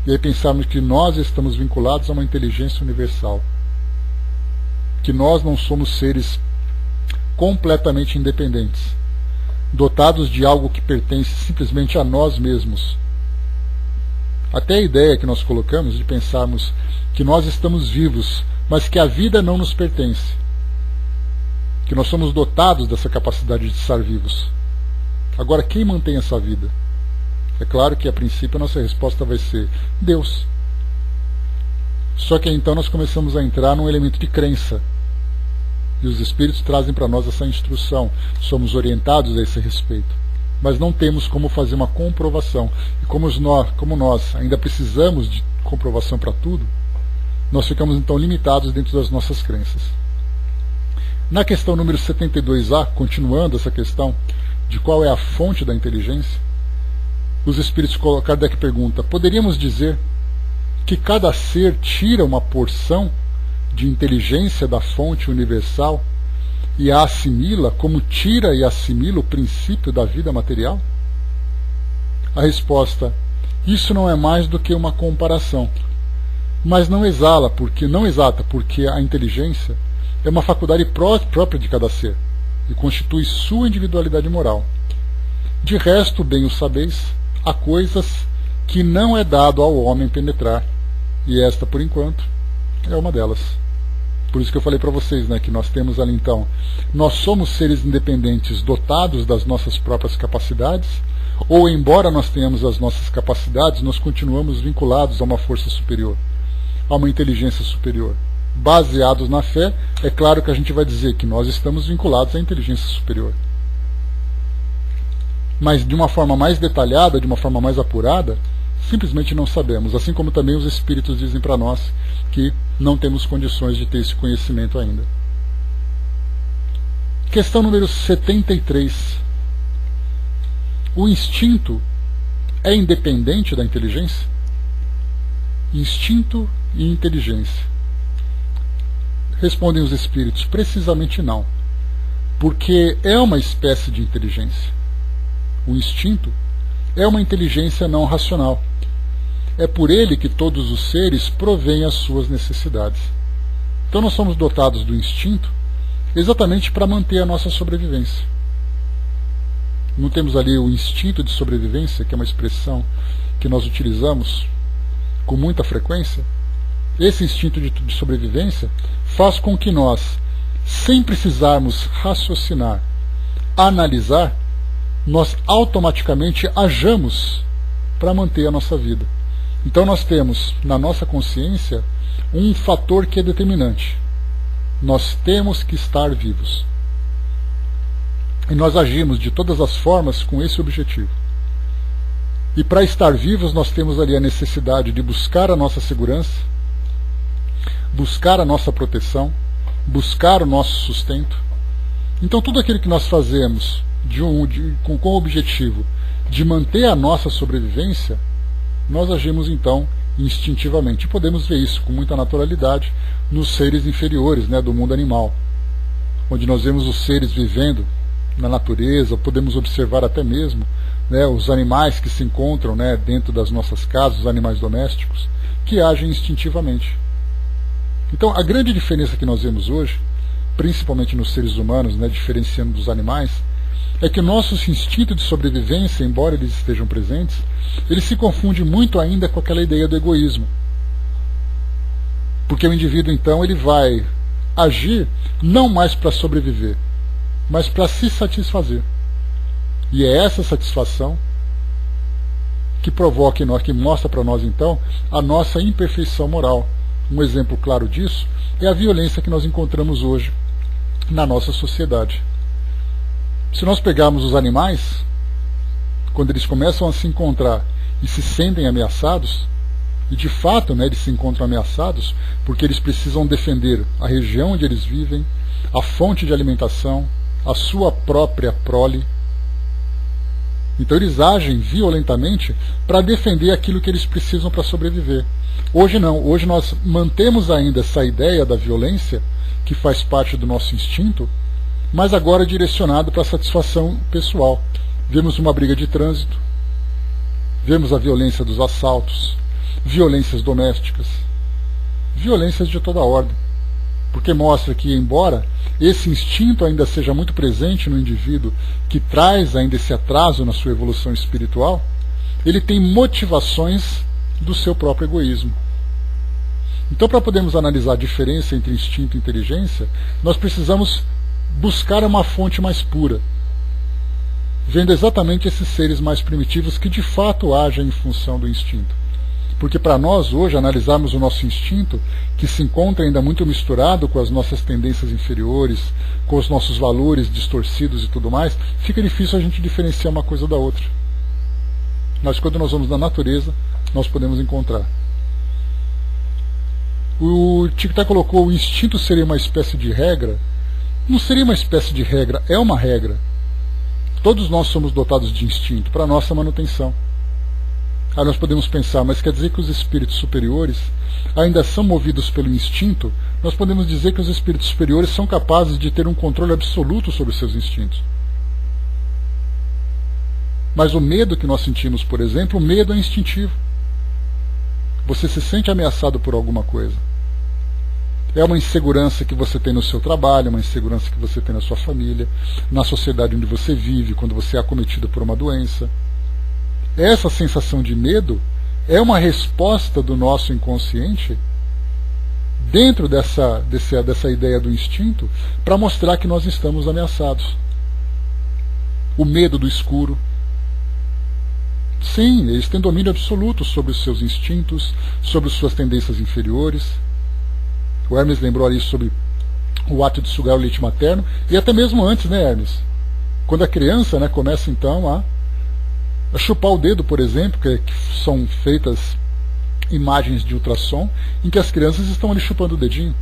E aí pensarmos que nós estamos vinculados a uma inteligência universal. Que nós não somos seres completamente independentes, dotados de algo que pertence simplesmente a nós mesmos. Até a ideia que nós colocamos de pensarmos que nós estamos vivos, mas que a vida não nos pertence. Que nós somos dotados dessa capacidade de estar vivos. Agora, quem mantém essa vida? É claro que a princípio a nossa resposta vai ser Deus. Só que então nós começamos a entrar num elemento de crença. E os espíritos trazem para nós essa instrução. Somos orientados a esse respeito. Mas não temos como fazer uma comprovação. E como nós ainda precisamos de comprovação para tudo, nós ficamos então limitados dentro das nossas crenças. Na questão número 72A, continuando essa questão de qual é a fonte da inteligência, os espíritos, Kardec pergunta, poderíamos dizer que cada ser tira uma porção de inteligência da fonte universal e a assimila como tira e assimila o princípio da vida material? A resposta, isso não é mais do que uma comparação, mas não exata, porque a inteligência é uma faculdade própria de cada ser e constitui sua individualidade moral. De resto, bem o sabeis, há coisas que não é dado ao homem penetrar, e esta, por enquanto, é uma delas. Por isso que eu falei para vocês, que nós temos ali então, nós somos seres independentes dotados das nossas próprias capacidades, ou embora nós tenhamos as nossas capacidades, nós continuamos vinculados a uma força superior, a uma inteligência superior. Baseados na fé, é claro que a gente vai dizer que nós estamos vinculados à inteligência superior. Mas de uma forma mais detalhada, de uma forma mais apurada, simplesmente não sabemos, assim como também os espíritos dizem para nós que não temos condições de ter esse conhecimento ainda. Questão número 73. O instinto é independente da inteligência? Instinto e inteligência. Respondem os espíritos, precisamente não, porque é uma espécie de inteligência. O instinto é uma inteligência não racional. É por ele que todos os seres provêm as suas necessidades. Então nós somos dotados do instinto exatamente para manter a nossa sobrevivência. Não temos ali o instinto de sobrevivência, que é uma expressão que nós utilizamos com muita frequência? Esse instinto de sobrevivência faz com que nós, sem precisarmos raciocinar, analisar, nós automaticamente hajamos para manter a nossa vida. Então nós temos na nossa consciência um fator que é determinante. Nós temos que estar vivos. E nós agimos de todas as formas com esse objetivo. E para estar vivos nós temos ali a necessidade de buscar a nossa segurança, buscar a nossa proteção, buscar o nosso sustento. Então tudo aquilo que nós fazemos com o objetivo de manter a nossa sobrevivência, nós agimos então instintivamente. E podemos ver isso com muita naturalidade nos seres inferiores do mundo animal, onde nós vemos os seres vivendo na natureza, podemos observar até mesmo os animais que se encontram dentro das nossas casas, os animais domésticos, que agem instintivamente. Então a grande diferença que nós vemos hoje, principalmente nos seres humanos, diferenciando dos animais, é que o nosso instinto de sobrevivência, embora eles estejam presentes, ele se confunde muito ainda com aquela ideia do egoísmo. Porque o indivíduo, então, ele vai agir não mais para sobreviver, mas para se satisfazer. E é essa satisfação que provoca em nós, que mostra para nós, então, a nossa imperfeição moral. Um exemplo claro disso é a violência que nós encontramos hoje na nossa sociedade. Se nós pegarmos os animais, quando eles começam a se encontrar e se sentem ameaçados, E de fato, né, eles se encontram ameaçados porque eles precisam defender a região onde eles vivem, a fonte de alimentação, a sua própria prole. Então eles agem violentamente para defender aquilo que eles precisam para sobreviver. Hoje não, hoje nós mantemos ainda essa ideia da violência, que faz parte do nosso instinto, mas agora direcionado para a satisfação pessoal. Vemos uma briga de trânsito, vemos a violência dos assaltos, violências domésticas, violências de toda ordem, porque mostra que, embora esse instinto ainda seja muito presente no indivíduo, que traz ainda esse atraso na sua evolução espiritual, ele tem motivações do seu próprio egoísmo. Então, para podermos analisar a diferença entre instinto e inteligência, nós precisamos buscar uma fonte mais pura, vendo exatamente esses seres mais primitivos que de fato agem em função do instinto. Porque para nós hoje analisarmos o nosso instinto, que se encontra ainda muito misturado com as nossas tendências inferiores, com os nossos valores distorcidos e tudo mais, fica difícil a gente diferenciar uma coisa da outra. Mas quando nós vamos na natureza, nós podemos encontrar. O Chiquitá colocou: o instinto seria uma espécie de regra. Não seria uma espécie de regra, é uma regra. Todos nós somos dotados de instinto para a nossa manutenção. Aí nós podemos pensar, mas quer dizer que os espíritos superiores ainda são movidos pelo instinto? Nós podemos dizer que os espíritos superiores são capazes de ter um controle absoluto sobre os seus instintos. Mas o medo que nós sentimos, por exemplo, o medo é instintivo. Você se sente ameaçado por alguma coisa. É uma insegurança que você tem no seu trabalho, uma insegurança que você tem na sua família, na sociedade onde você vive, quando você é acometido por uma doença. Essa sensação de medo é uma resposta do nosso inconsciente, dentro dessa ideia do instinto, para mostrar que nós estamos ameaçados. O medo do escuro. Sim, eles têm domínio absoluto sobre os seus instintos, sobre as suas tendências inferiores. O Hermes lembrou ali sobre o ato de sugar o leite materno, e até mesmo antes, né, Hermes? Quando a criança, né, começa então a chupar o dedo, por exemplo, que são feitas imagens de ultrassom, em que as crianças estão ali chupando o dedinho.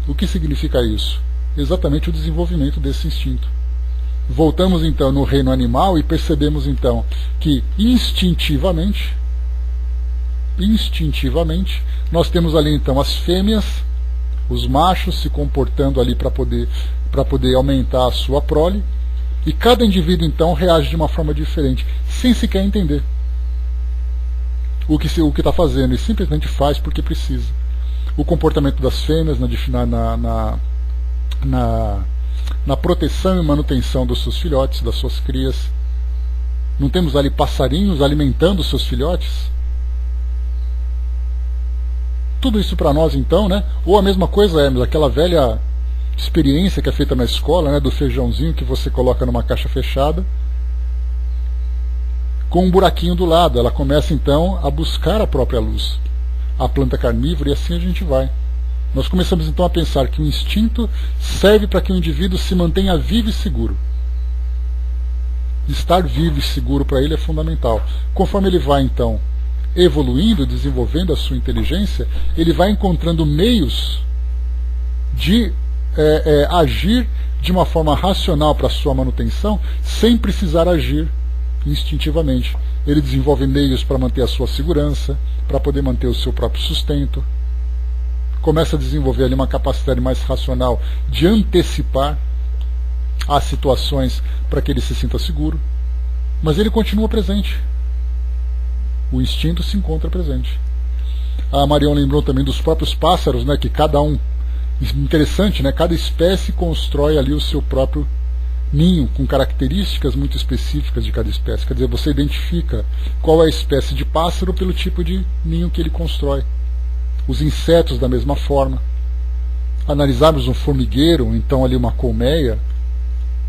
O que significa isso? Exatamente o desenvolvimento desse instinto. Voltamos então no reino animal e percebemos então que instintivamente, nós temos ali então as fêmeas, os machos se comportando ali para poder aumentar a sua prole, e cada indivíduo então reage de uma forma diferente, sem sequer entender o que está fazendo, e simplesmente faz porque precisa. O comportamento das fêmeas na proteção e manutenção dos seus filhotes, das suas crias. Não temos ali passarinhos alimentando os seus filhotes? Tudo isso para nós então, né? Ou a mesma coisa, Hermes, aquela velha experiência que é feita na escola, né, do feijãozinho que você coloca numa caixa fechada, com um buraquinho do lado. Ela começa então a buscar a própria luz, a planta carnívora, e assim a gente vai. Nós começamos então a pensar que o instinto serve para que o indivíduo se mantenha vivo e seguro. Estar vivo e seguro para ele é fundamental. Conforme ele vai então evoluindo, desenvolvendo a sua inteligência, ele vai encontrando meios de agir de uma forma racional para a sua manutenção, sem precisar agir instintivamente. Ele desenvolve meios para manter a sua segurança, para poder manter o seu próprio sustento. Começa a desenvolver ali uma capacidade mais racional de antecipar as situações para que ele se sinta seguro. Mas ele continua presente. O instinto se encontra presente. A Marion lembrou também dos próprios pássaros, né, que cada um, interessante, né, cada espécie constrói ali o seu próprio ninho, com características muito específicas de cada espécie. Quer dizer, você identifica qual é a espécie de pássaro pelo tipo de ninho que ele constrói. Os insetos da mesma forma. Analisarmos um formigueiro, então ali uma colmeia,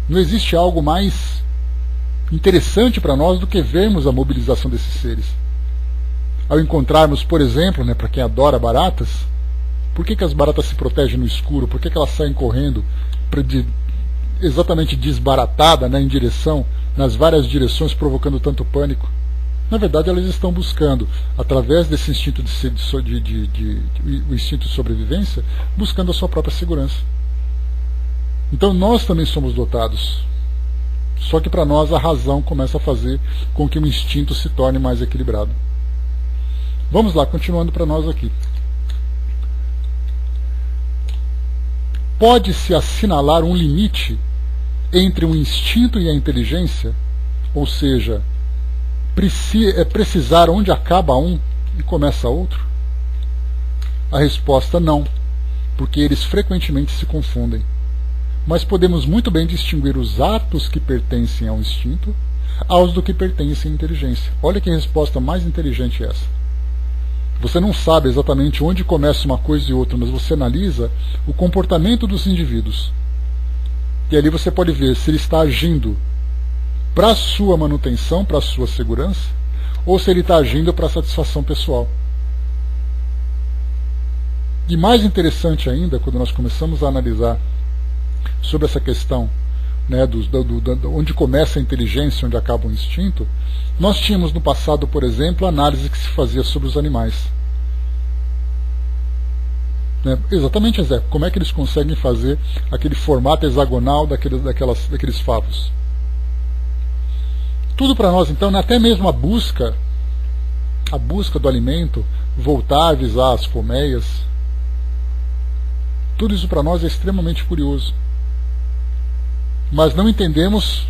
não existe algo mais interessante para nós do que vermos a mobilização desses seres. Ao encontrarmos, por exemplo, né, para quem adora baratas, por que as baratas se protegem no escuro? Por que elas saem correndo exatamente desbaratada, né, nas várias direções, provocando tanto pânico? Na verdade, elas estão buscando, através desse instinto o instinto de sobrevivência, buscando a sua própria segurança. Então nós também somos dotados. Só que para nós a razão começa a fazer com que o instinto se torne mais equilibrado. Vamos lá, continuando para nós aqui. Pode-se assinalar um limite entre o instinto e a inteligência? Ou seja, precisar onde acaba um e começa outro? A resposta não, porque eles frequentemente se confundem. Mas podemos muito bem distinguir os atos que pertencem ao instinto aos do que pertencem à inteligência. Olha que resposta mais inteligente essa. Você não sabe exatamente onde começa uma coisa e outra, mas você analisa o comportamento dos indivíduos. E ali você pode ver se ele está agindo para a sua manutenção, para a sua segurança, ou se ele está agindo para a satisfação pessoal. E mais interessante ainda, quando nós começamos a analisar sobre essa questão, né, onde começa a inteligência, onde acaba o instinto, nós tínhamos no passado, por exemplo, a análise que se fazia sobre os animais. Né? Exatamente, Zé, como é que eles conseguem fazer aquele formato hexagonal daqueles favos? Tudo para nós, então, até mesmo a busca do alimento, voltar a avisar as colmeias, tudo isso para nós é extremamente curioso. Mas não entendemos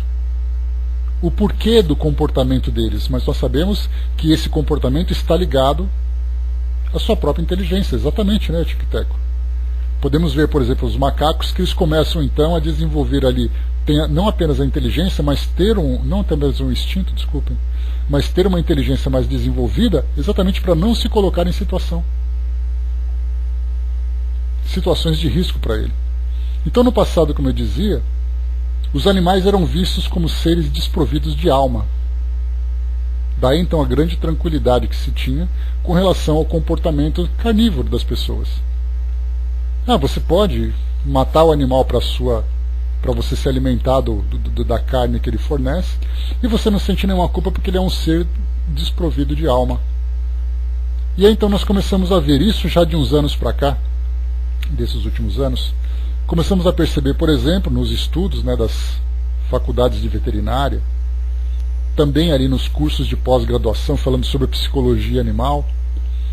o porquê do comportamento deles, mas nós sabemos que esse comportamento está ligado à sua própria inteligência, exatamente, né, Tic-Teco? Podemos ver, por exemplo, os macacos, que eles começam então a desenvolver ali, não apenas a inteligência, mas não apenas um instinto, desculpem, mas ter uma inteligência mais desenvolvida, exatamente para não se colocar em situações de risco para ele. Então, no passado, como eu dizia, os animais eram vistos como seres desprovidos de alma. Daí então a grande tranquilidade que se tinha com relação ao comportamento carnívoro das pessoas. Você pode matar o animal para você se alimentar da carne que ele fornece, e você não sente nenhuma culpa porque ele é um ser desprovido de alma. E aí então nós começamos a ver isso já de uns anos para cá, desses últimos anos. Começamos a perceber, por exemplo, nos estudos, né, das faculdades de veterinária, também ali nos cursos de pós-graduação falando sobre psicologia animal,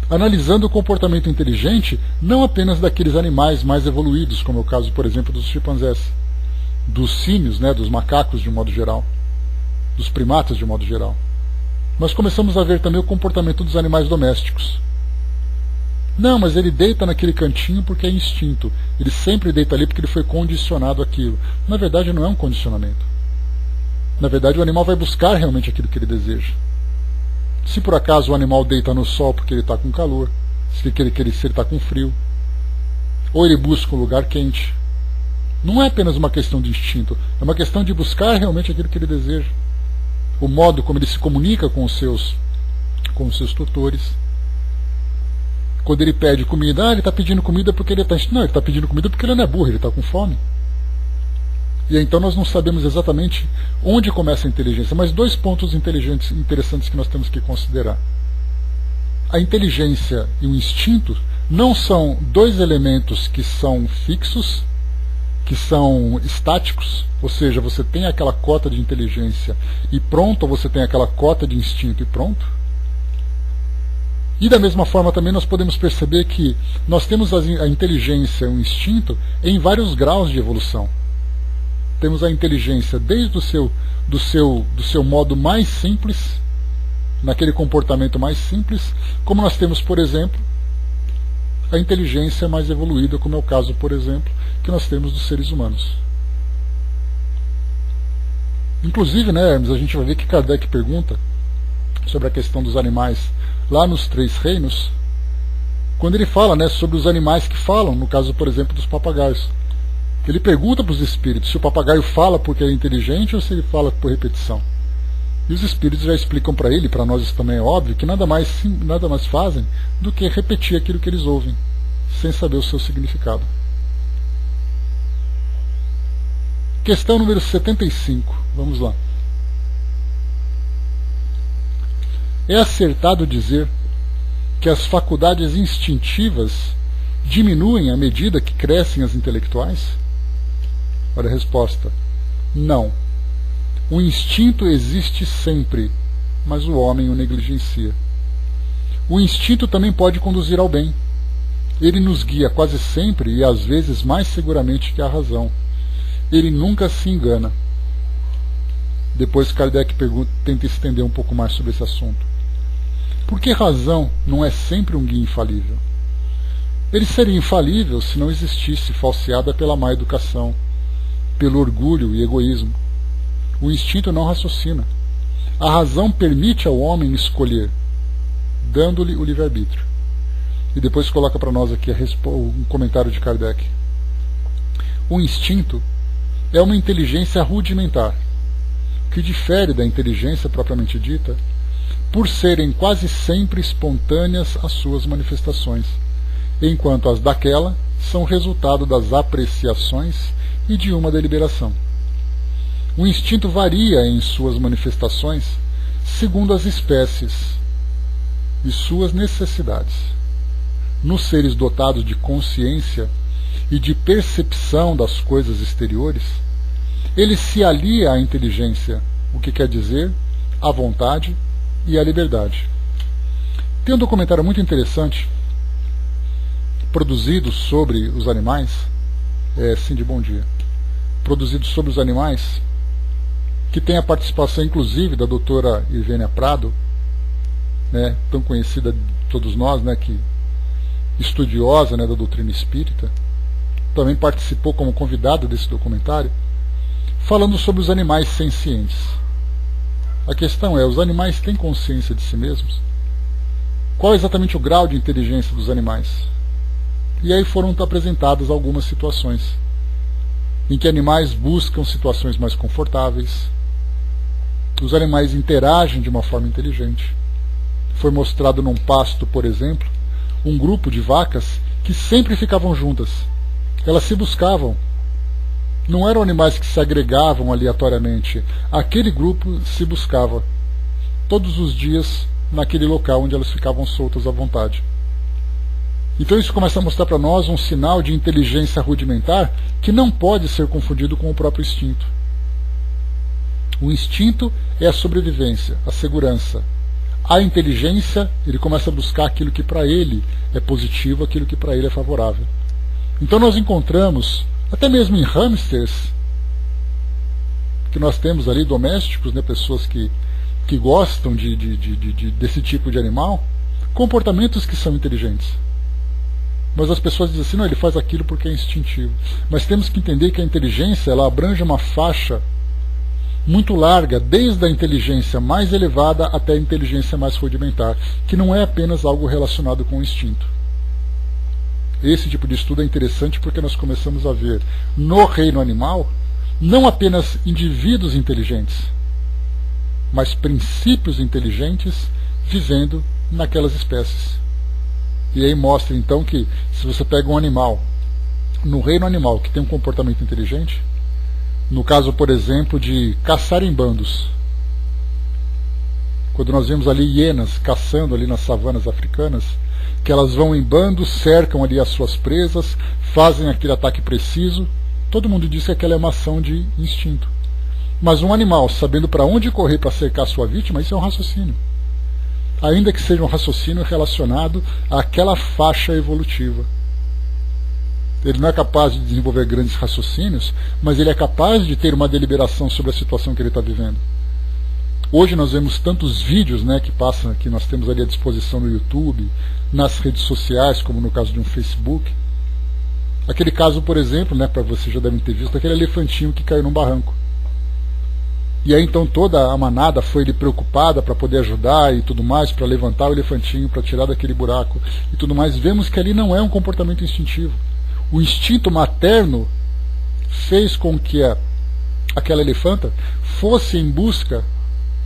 analisando o comportamento inteligente não apenas daqueles animais mais evoluídos, como é o caso, por exemplo, dos chimpanzés, dos símios, né, dos macacos de um modo geral, dos primatas de um modo geral. Mas começamos a ver também o comportamento dos animais domésticos. Não, mas ele deita naquele cantinho porque é instinto. Ele sempre deita ali porque ele foi condicionado àquilo. Na verdade, não é um condicionamento. Na verdade, o animal vai buscar realmente aquilo que ele deseja. Se por acaso o animal deita no sol porque ele está com calor, se ele está com frio, ou ele busca um lugar quente, não é apenas uma questão de instinto, é uma questão de buscar realmente aquilo que ele deseja. O modo como ele se comunica com os seus tutores. Quando ele pede comida, ele está pedindo comida porque ele está... Não, ele está pedindo comida porque ele não é burro, ele está com fome. E então nós não sabemos exatamente onde começa a inteligência, mas dois pontos interessantes que nós temos que considerar. A inteligência e o instinto não são dois elementos que são fixos, que são estáticos, ou seja, você tem aquela cota de inteligência e pronto, ou você tem aquela cota de instinto e pronto. E da mesma forma também nós podemos perceber que nós temos a inteligência e o instinto em vários graus de evolução. Temos a inteligência desde do seu modo mais simples, naquele comportamento mais simples, como nós temos, por exemplo, a inteligência mais evoluída, como é o caso, por exemplo, que nós temos dos seres humanos. Inclusive, né, Hermes, a gente vai ver que Kardec pergunta sobre a questão dos animais lá nos 3 reinos, quando ele fala, né, sobre os animais que falam, no caso, por exemplo, dos papagaios. Ele pergunta para os espíritos se o papagaio fala porque é inteligente ou se ele fala por repetição. E os espíritos já explicam para ele, para nós isso também é óbvio, que nada mais fazem do que repetir aquilo que eles ouvem, sem saber o seu significado. Questão número 75. Vamos lá. É acertado dizer que as faculdades instintivas diminuem à medida que crescem as intelectuais? Olha a resposta: não. O instinto existe sempre, mas o homem o negligencia. O instinto também pode conduzir ao bem. Ele nos guia quase sempre e às vezes mais seguramente que a razão. Ele nunca se engana. Depois Kardec tenta estender um pouco mais sobre esse assunto. Por que razão não é sempre um guia infalível? Ele seria infalível se não existisse falseada pela má educação, pelo orgulho e egoísmo. O instinto não raciocina. A razão permite ao homem escolher, dando-lhe o livre-arbítrio. E depois coloca para nós aqui um comentário de Kardec. O instinto é uma inteligência rudimentar, que difere da inteligência propriamente dita, por serem quase sempre espontâneas as suas manifestações, enquanto as daquela são resultado das apreciações e de uma deliberação. O instinto varia em suas manifestações segundo as espécies e suas necessidades. Nos seres dotados de consciência e de percepção das coisas exteriores, ele se alia à inteligência, o que quer dizer à vontade e à liberdade. Tem um documentário muito interessante produzido sobre os animais, Cindy, bom dia, produzido sobre os animais, que tem a participação inclusive da doutora Irvênia Prado, né, tão conhecida de todos nós, né, que estudiosa, né, da doutrina espírita, também participou como convidada desse documentário, falando sobre os animais sencientes. A questão é, os animais têm consciência de si mesmos? Qual é exatamente o grau de inteligência dos animais? E aí foram apresentadas algumas situações em que animais buscam situações mais confortáveis, os animais interagem de uma forma inteligente. Foi mostrado num pasto, por exemplo, um grupo de vacas que sempre ficavam juntas. Elas se buscavam. Não eram animais que se agregavam aleatoriamente. Aquele grupo se buscava todos os dias naquele local onde elas ficavam soltas à vontade. Então isso começa a mostrar para nós um sinal de inteligência rudimentar que não pode ser confundido com o próprio instinto. O instinto é a sobrevivência, a segurança. A inteligência, ele começa a buscar aquilo que para ele é positivo, aquilo que para ele é favorável. Então nós encontramos, até mesmo em hamsters, que nós temos ali domésticos, né, pessoas que gostam desse tipo de animal, comportamentos que são inteligentes. Mas as pessoas dizem assim, não, ele faz aquilo porque é instintivo. Mas temos que entender que a inteligência, ela abrange uma faixa muito larga, desde a inteligência mais elevada até a inteligência mais rudimentar, que não é apenas algo relacionado com o instinto. Esse tipo de estudo é interessante porque nós começamos a ver no reino animal não apenas indivíduos inteligentes, mas princípios inteligentes vivendo naquelas espécies. E aí mostra então que se você pega um animal, no reino animal que tem um comportamento inteligente, no caso, por exemplo, de caçar em bandos, quando nós vemos ali hienas caçando ali nas savanas africanas, que elas vão em bandos, cercam ali as suas presas, fazem aquele ataque preciso, todo mundo diz que aquela é uma ação de instinto. Mas um animal sabendo para onde correr para cercar a sua vítima, isso é um raciocínio. Ainda que seja um raciocínio relacionado àquela faixa evolutiva. Ele não é capaz de desenvolver grandes raciocínios, mas ele é capaz de ter uma deliberação sobre a situação que ele está vivendo. Hoje nós vemos tantos vídeos, né, que passam, que nós temos ali à disposição no YouTube, nas redes sociais, como no caso de um Facebook. Aquele caso, por exemplo, né, para vocês já devem ter visto, aquele elefantinho que caiu num barranco. E aí então toda a manada foi ali preocupada para poder ajudar e tudo mais, para levantar o elefantinho, para tirar daquele buraco e tudo mais. Vemos que ali não é um comportamento instintivo. O instinto materno fez com que aquela elefanta fosse em busca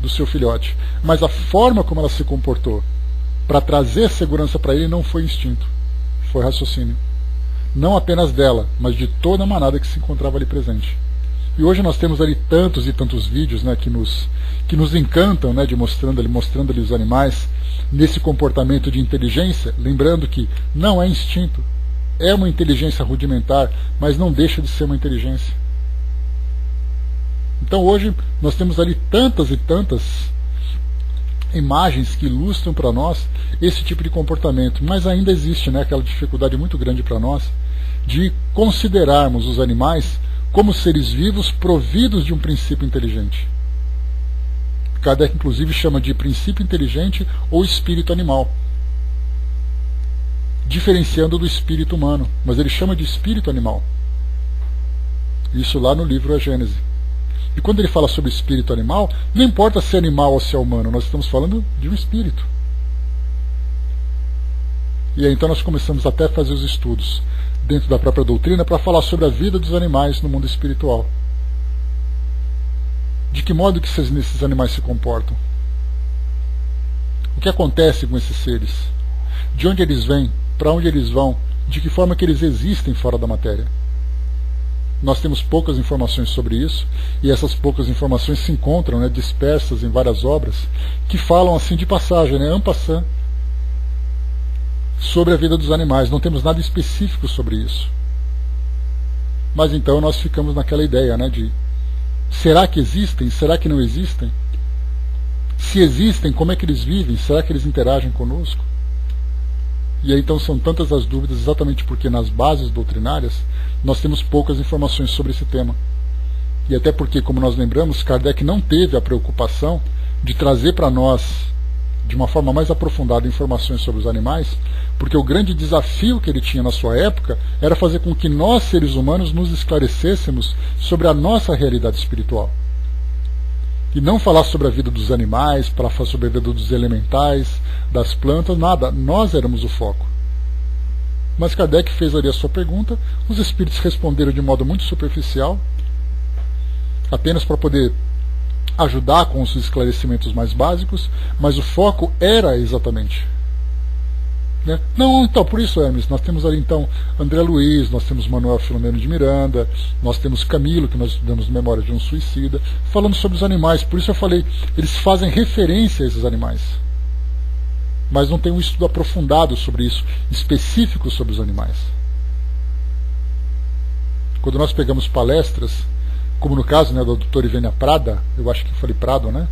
do seu filhote. Mas a forma como ela se comportou para trazer segurança para ele não foi instinto, foi raciocínio. Não apenas dela, mas de toda a manada que se encontrava ali presente. E hoje nós temos ali tantos e tantos vídeos, né, que nos encantam, né, mostrando ali os animais nesse comportamento de inteligência, lembrando que não é instinto, é uma inteligência rudimentar, mas não deixa de ser uma inteligência. Então hoje nós temos ali tantas e tantas imagens que ilustram para nós esse tipo de comportamento, mas ainda existe, né, aquela dificuldade muito grande para nós de considerarmos os animais como seres vivos providos de um princípio inteligente. Kardec inclusive chama de princípio inteligente ou espírito animal, diferenciando do espírito humano, mas ele chama de espírito animal. Isso lá no livro A Gênese. E quando ele fala sobre espírito animal, não importa se é animal ou se é humano, nós estamos falando de um espírito. E aí então nós começamos até a fazer os estudos dentro da própria doutrina para falar sobre a vida dos animais no mundo espiritual. De que modo que esses animais se comportam? O que acontece com esses seres? De onde eles vêm? Para onde eles vão? De que forma que eles existem fora da matéria? Nós temos poucas informações sobre isso, e essas poucas informações se encontram, né, dispersas em várias obras, que falam assim de passagem, né, en passant, sobre a vida dos animais. Não temos nada específico sobre isso. Mas então nós ficamos naquela ideia, né, de será que existem? Será que não existem? Se existem, como é que eles vivem? Será que eles interagem conosco? E aí então são tantas as dúvidas, exatamente porque nas bases doutrinárias nós temos poucas informações sobre esse tema. E até porque, como nós lembramos, Kardec não teve a preocupação de trazer para nós, de uma forma mais aprofundada, informações sobre os animais, porque o grande desafio que ele tinha na sua época era fazer com que nós, seres humanos, nos esclarecêssemos sobre a nossa realidade espiritual. E não falar sobre a vida dos animais, para falar sobre a vida dos elementais, das plantas, nada. Nós éramos o foco. Mas Kardec fez ali a sua pergunta, os espíritos responderam de modo muito superficial, apenas para poder ajudar com os esclarecimentos mais básicos, mas o foco era exatamente. Né? Não, então, por isso, Hermes, nós temos ali então André Luiz, nós temos Manuel Filomeno de Miranda, nós temos Camilo, que nós estudamos Memória de um Suicida, falando sobre os animais. Por isso eu falei, eles fazem referência a esses animais, mas não tem um estudo aprofundado sobre isso, específico sobre os animais. Quando nós pegamos palestras, como no caso, né, da doutora Ivênia Prada, eu acho que eu falei Prado, né?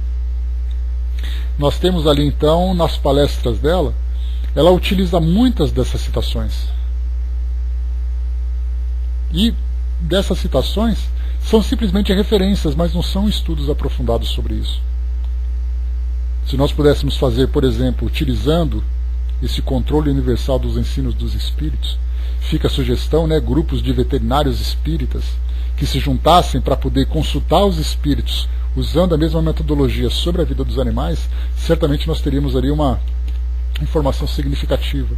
Nós temos ali então, nas palestras dela, ela utiliza muitas dessas citações. E dessas citações são simplesmente referências, mas não são estudos aprofundados sobre isso. Se nós pudéssemos fazer, por exemplo, utilizando esse controle universal dos ensinos dos espíritos, fica a sugestão, né, grupos de veterinários espíritas que se juntassem para poder consultar os espíritos usando a mesma metodologia sobre a vida dos animais, certamente nós teríamos ali uma informação significativa.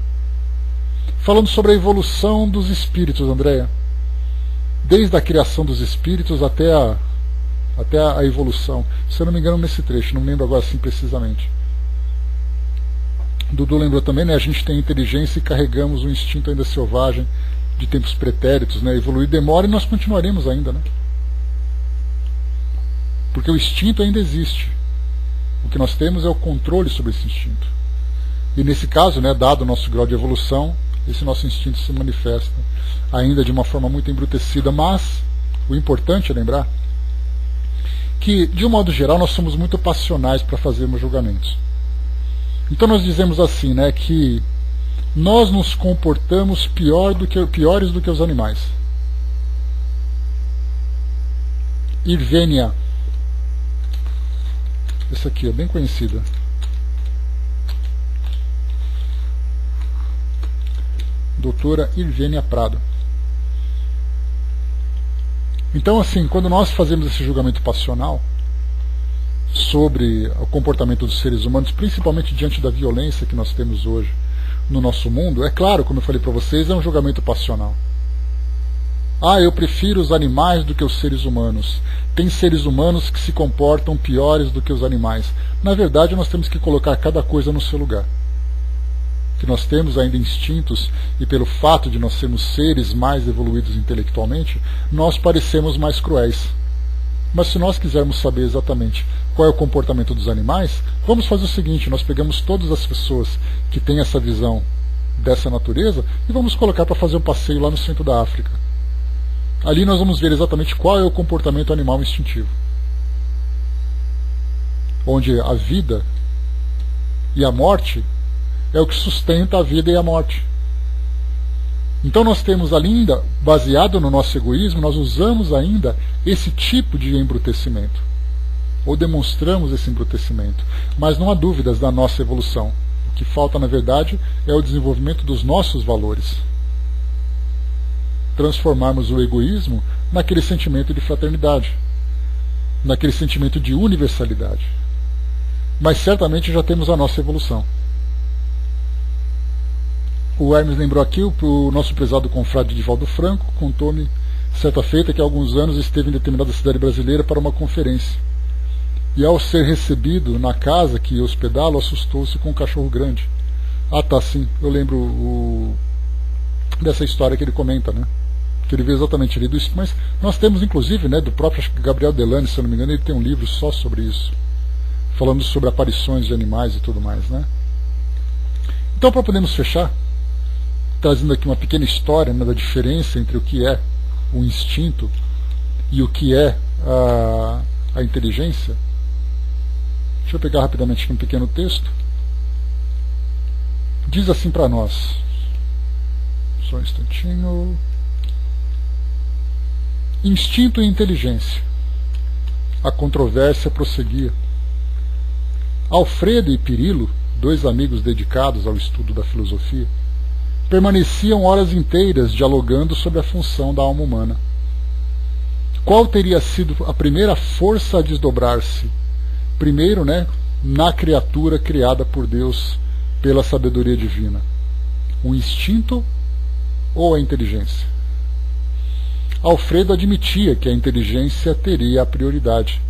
Falando sobre a evolução dos espíritos, Andréa, desde a criação dos espíritos até a evolução, se eu não me engano nesse trecho, não me lembro agora assim precisamente. Dudu lembrou também, né, a gente tem inteligência e carregamos um instinto ainda selvagem de tempos pretéritos, né, evoluir demora e nós continuaremos ainda, né? Porque o instinto ainda existe. O que nós temos é o controle sobre esse instinto. E nesse caso, né, dado o nosso grau de evolução, esse nosso instinto se manifesta ainda de uma forma muito embrutecida, mas o importante é lembrar que, de um modo geral, nós somos muito passionais para fazermos julgamentos. Então nós dizemos assim, né, que nós nos comportamos piores do que os animais. Irvênia, essa aqui é bem conhecida. Doutora Irvênia Prado. Então, assim, quando nós fazemos esse julgamento passional sobre o comportamento dos seres humanos, principalmente diante da violência que nós temos hoje no nosso mundo, é claro, como eu falei para vocês, é um julgamento passional. Ah, eu prefiro os animais do que os seres humanos. Tem seres humanos que se comportam piores do que os animais. Na verdade, nós temos que colocar cada coisa no seu lugar. Que nós temos ainda instintos, e pelo fato de nós sermos seres mais evoluídos intelectualmente, nós parecemos mais cruéis. Mas se nós quisermos saber exatamente qual é o comportamento dos animais, vamos fazer o seguinte: nós pegamos todas as pessoas que têm essa visão dessa natureza e vamos colocar para fazer um passeio lá no centro da África. Ali nós vamos ver exatamente qual é o comportamento animal instintivo, onde a vida e a morte é o que sustenta a vida e a morte. Então nós temos ainda, baseado no nosso egoísmo, nós usamos ainda esse tipo de embrutecimento, ou demonstramos esse embrutecimento. Mas não há dúvidas da nossa evolução. O que falta, na verdade, é o desenvolvimento dos nossos valores. Transformarmos o egoísmo naquele sentimento de fraternidade, naquele sentimento de universalidade. Mas certamente já temos a nossa evolução. O Hermes lembrou aqui, o nosso prezado confrade Divaldo Franco contou-me certa feita que há alguns anos esteve em determinada cidade brasileira para uma conferência. E ao ser recebido na casa que ia hospedá-lo, assustou-se com um cachorro grande. Ah, tá, sim, eu lembro dessa história que ele comenta, né? Que ele vê exatamente ali do isso. Mas nós temos, inclusive, né, do próprio Gabriel Delane, se eu não me engano, ele tem um livro só sobre isso, falando sobre aparições de animais e tudo mais, né? Então, para podermos fechar, trazendo aqui uma pequena história, né, da diferença entre o que é o instinto e o que é a inteligência. Deixa eu pegar rapidamente aqui um pequeno texto. Diz assim para nós. Só um instantinho. Instinto e inteligência. A controvérsia prosseguia. Alfredo e Pirilo, dois amigos dedicados ao estudo da filosofia, permaneciam horas inteiras dialogando sobre a função da alma humana. Qual teria sido a primeira força a desdobrar-se? Primeiro, né, na criatura criada por Deus pela sabedoria divina. O instinto ou a inteligência? Alfredo admitia que a inteligência teria a prioridade,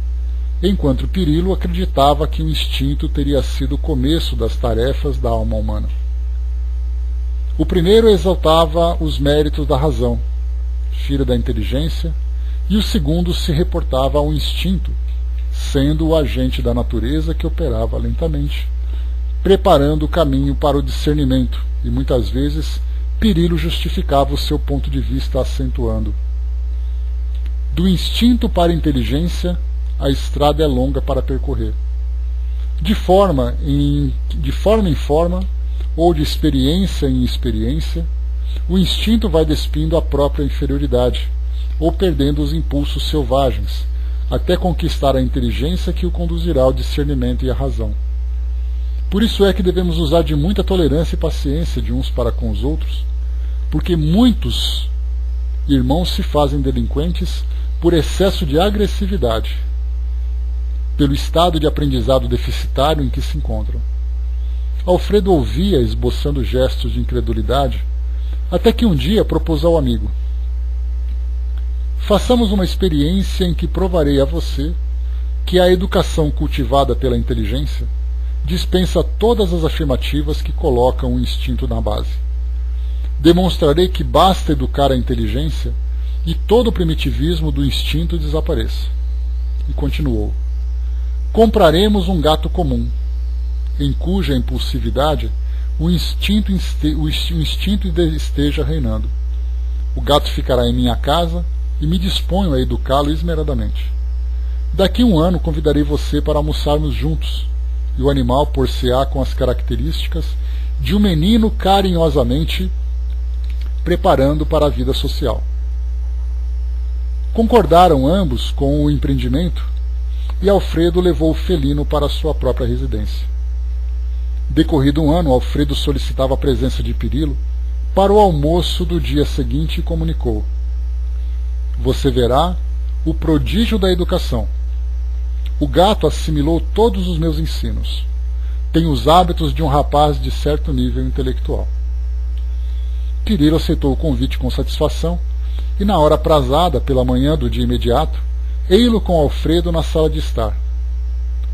enquanto Pirilo acreditava que o instinto teria sido o começo das tarefas da alma humana. O primeiro exaltava os méritos da razão, filha da inteligência, e o segundo se reportava ao instinto, sendo o agente da natureza que operava lentamente, preparando o caminho para o discernimento, e muitas vezes Pirilo justificava o seu ponto de vista acentuando: do instinto para a inteligência, a estrada é longa para percorrer. De forma em forma, ou de experiência em experiência, o instinto vai despindo a própria inferioridade, ou perdendo os impulsos selvagens, até conquistar a inteligência que o conduzirá ao discernimento e à razão. Por isso é que devemos usar de muita tolerância e paciência de uns para com os outros, porque muitos irmãos se fazem delinquentes por excesso de agressividade, pelo estado de aprendizado deficitário em que se encontram. Alfredo ouvia, esboçando gestos de incredulidade, até que um dia propôs ao amigo: façamos uma experiência em que provarei a você que a educação cultivada pela inteligência dispensa todas as afirmativas que colocam o instinto na base. Demonstrarei que basta educar a inteligência e todo o primitivismo do instinto desapareça. E continuou: compraremos um gato comum, em cuja impulsividade o instinto esteja reinando. O gato ficará em minha casa e me disponho a educá-lo esmeradamente. Daqui a um ano convidarei você para almoçarmos juntos, e o animal por-se-á com as características de um menino carinhosamente preparando para a vida social. Concordaram ambos com o empreendimento, e Alfredo levou o felino para sua própria residência. Decorrido um ano, Alfredo solicitava a presença de Pirilo para o almoço do dia seguinte e comunicou: você verá o prodígio da educação. O gato assimilou todos os meus ensinos. Tem os hábitos de um rapaz de certo nível intelectual. Pirilo aceitou o convite com satisfação e, na hora aprazada pela manhã do dia imediato, ei-lo com Alfredo na sala de estar.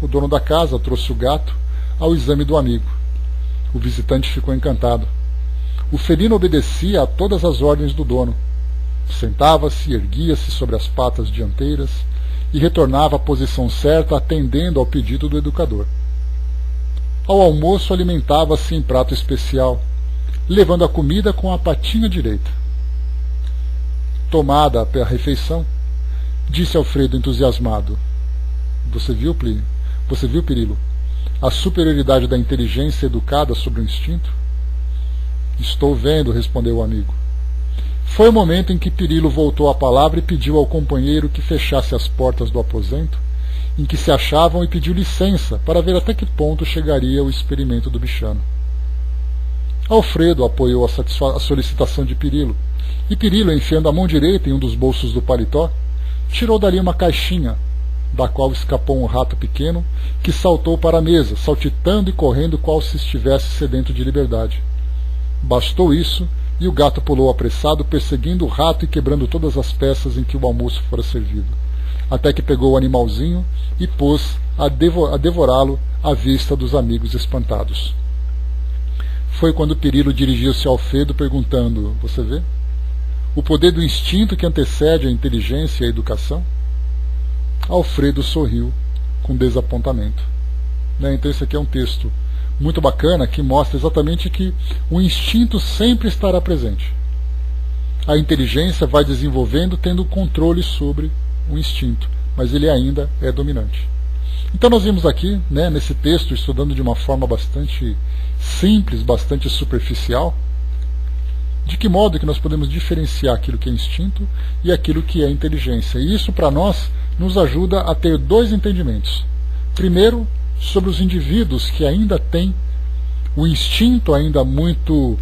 O dono da casa trouxe o gato ao exame do amigo. O visitante ficou encantado. O felino obedecia a todas as ordens do dono. Sentava-se, erguia-se sobre as patas dianteiras e retornava à posição certa, atendendo ao pedido do educador. Ao almoço, alimentava-se em prato especial, levando a comida com a patinha direita. Tomada a refeição, disse Alfredo entusiasmado: Você viu, Plínio? Você viu, Pirilo? A superioridade da inteligência educada sobre o instinto? Estou vendo, respondeu o amigo. Foi o momento em que Pirilo voltou a palavra e pediu ao companheiro que fechasse as portas do aposento em que se achavam e pediu licença para ver até que ponto chegaria o experimento do bichano. Alfredo apoiou a solicitação de Pirilo, e Pirilo, enfiando a mão direita em um dos bolsos do paletó, tirou dali uma caixinha, da qual escapou um rato pequeno, que saltou para a mesa, saltitando e correndo qual se estivesse sedento de liberdade. Bastou isso, e o gato pulou apressado, perseguindo o rato e quebrando todas as peças em que o almoço fora servido, até que pegou o animalzinho e pôs a devorá-lo à vista dos amigos espantados. Foi quando Pirilo dirigiu-se a Alfredo perguntando: Você vê? O poder do instinto que antecede a inteligência e a educação? Alfredo sorriu com desapontamento. Então esse aqui é um texto muito bacana que mostra exatamente que o instinto sempre estará presente. A inteligência vai desenvolvendo tendo controle sobre o instinto, mas ele ainda é dominante. Então nós vimos aqui, nesse texto, estudando de uma forma bastante simples, bastante superficial, de que modo que nós podemos diferenciar aquilo que é instinto e aquilo que é inteligência. E isso, para nós, nos ajuda a ter dois entendimentos. Primeiro, sobre os indivíduos que ainda têm o instinto ainda muito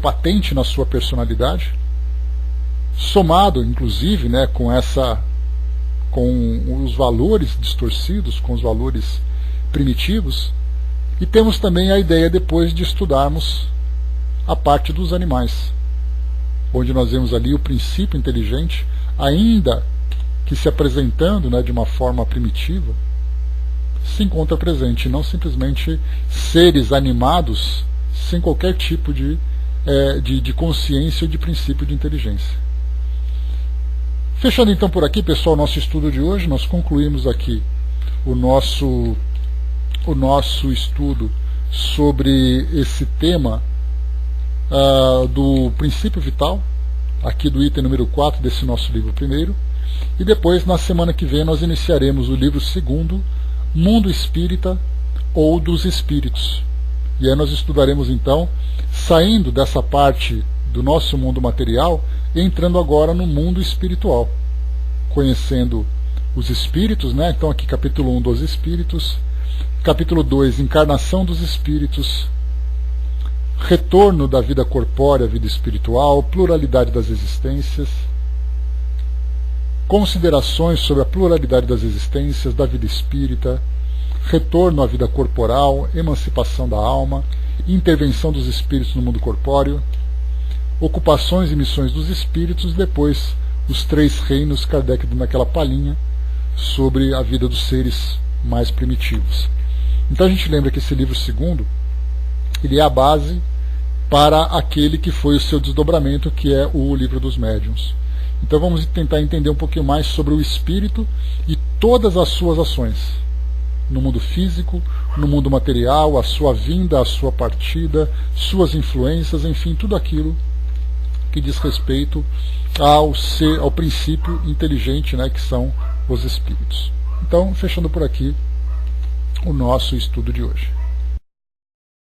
patente na sua personalidade, somado, inclusive, com os valores distorcidos, com os valores primitivos. E temos também a ideia depois de estudarmos a parte dos animais, onde nós vemos ali o princípio inteligente, ainda que se apresentando de uma forma primitiva, se encontra presente, não simplesmente seres animados sem qualquer tipo de consciência ou de princípio de inteligência. Fechando então por aqui, pessoal, nosso estudo de hoje, nós concluímos aqui o nosso estudo sobre esse tema do princípio vital, aqui do item número 4 desse nosso livro primeiro, e depois, na semana que vem, nós iniciaremos o livro segundo, Mundo Espírita ou dos Espíritos. E aí nós estudaremos então, saindo dessa parte do nosso mundo material, entrando agora no mundo espiritual, conhecendo os espíritos, então aqui capítulo 1 dos espíritos, capítulo 2, encarnação dos espíritos, retorno da vida corpórea à vida espiritual, pluralidade das existências, considerações sobre a pluralidade das existências, da vida espírita, retorno à vida corporal, emancipação da alma, intervenção dos espíritos no mundo corpóreo, ocupações e missões dos espíritos, depois os três reinos, Kardec dando aquela palhinha sobre a vida dos seres mais primitivos. Então a gente lembra que esse livro segundo, ele é a base para aquele que foi o seu desdobramento, que é o livro dos médiuns. Então vamos tentar entender um pouquinho mais sobre o espírito e todas as suas ações, no mundo físico, no mundo material, a sua vinda, a sua partida, suas influências, enfim, tudo aquilo que diz respeito ao princípio inteligente, que são os espíritos. Então, fechando por aqui o nosso estudo de hoje.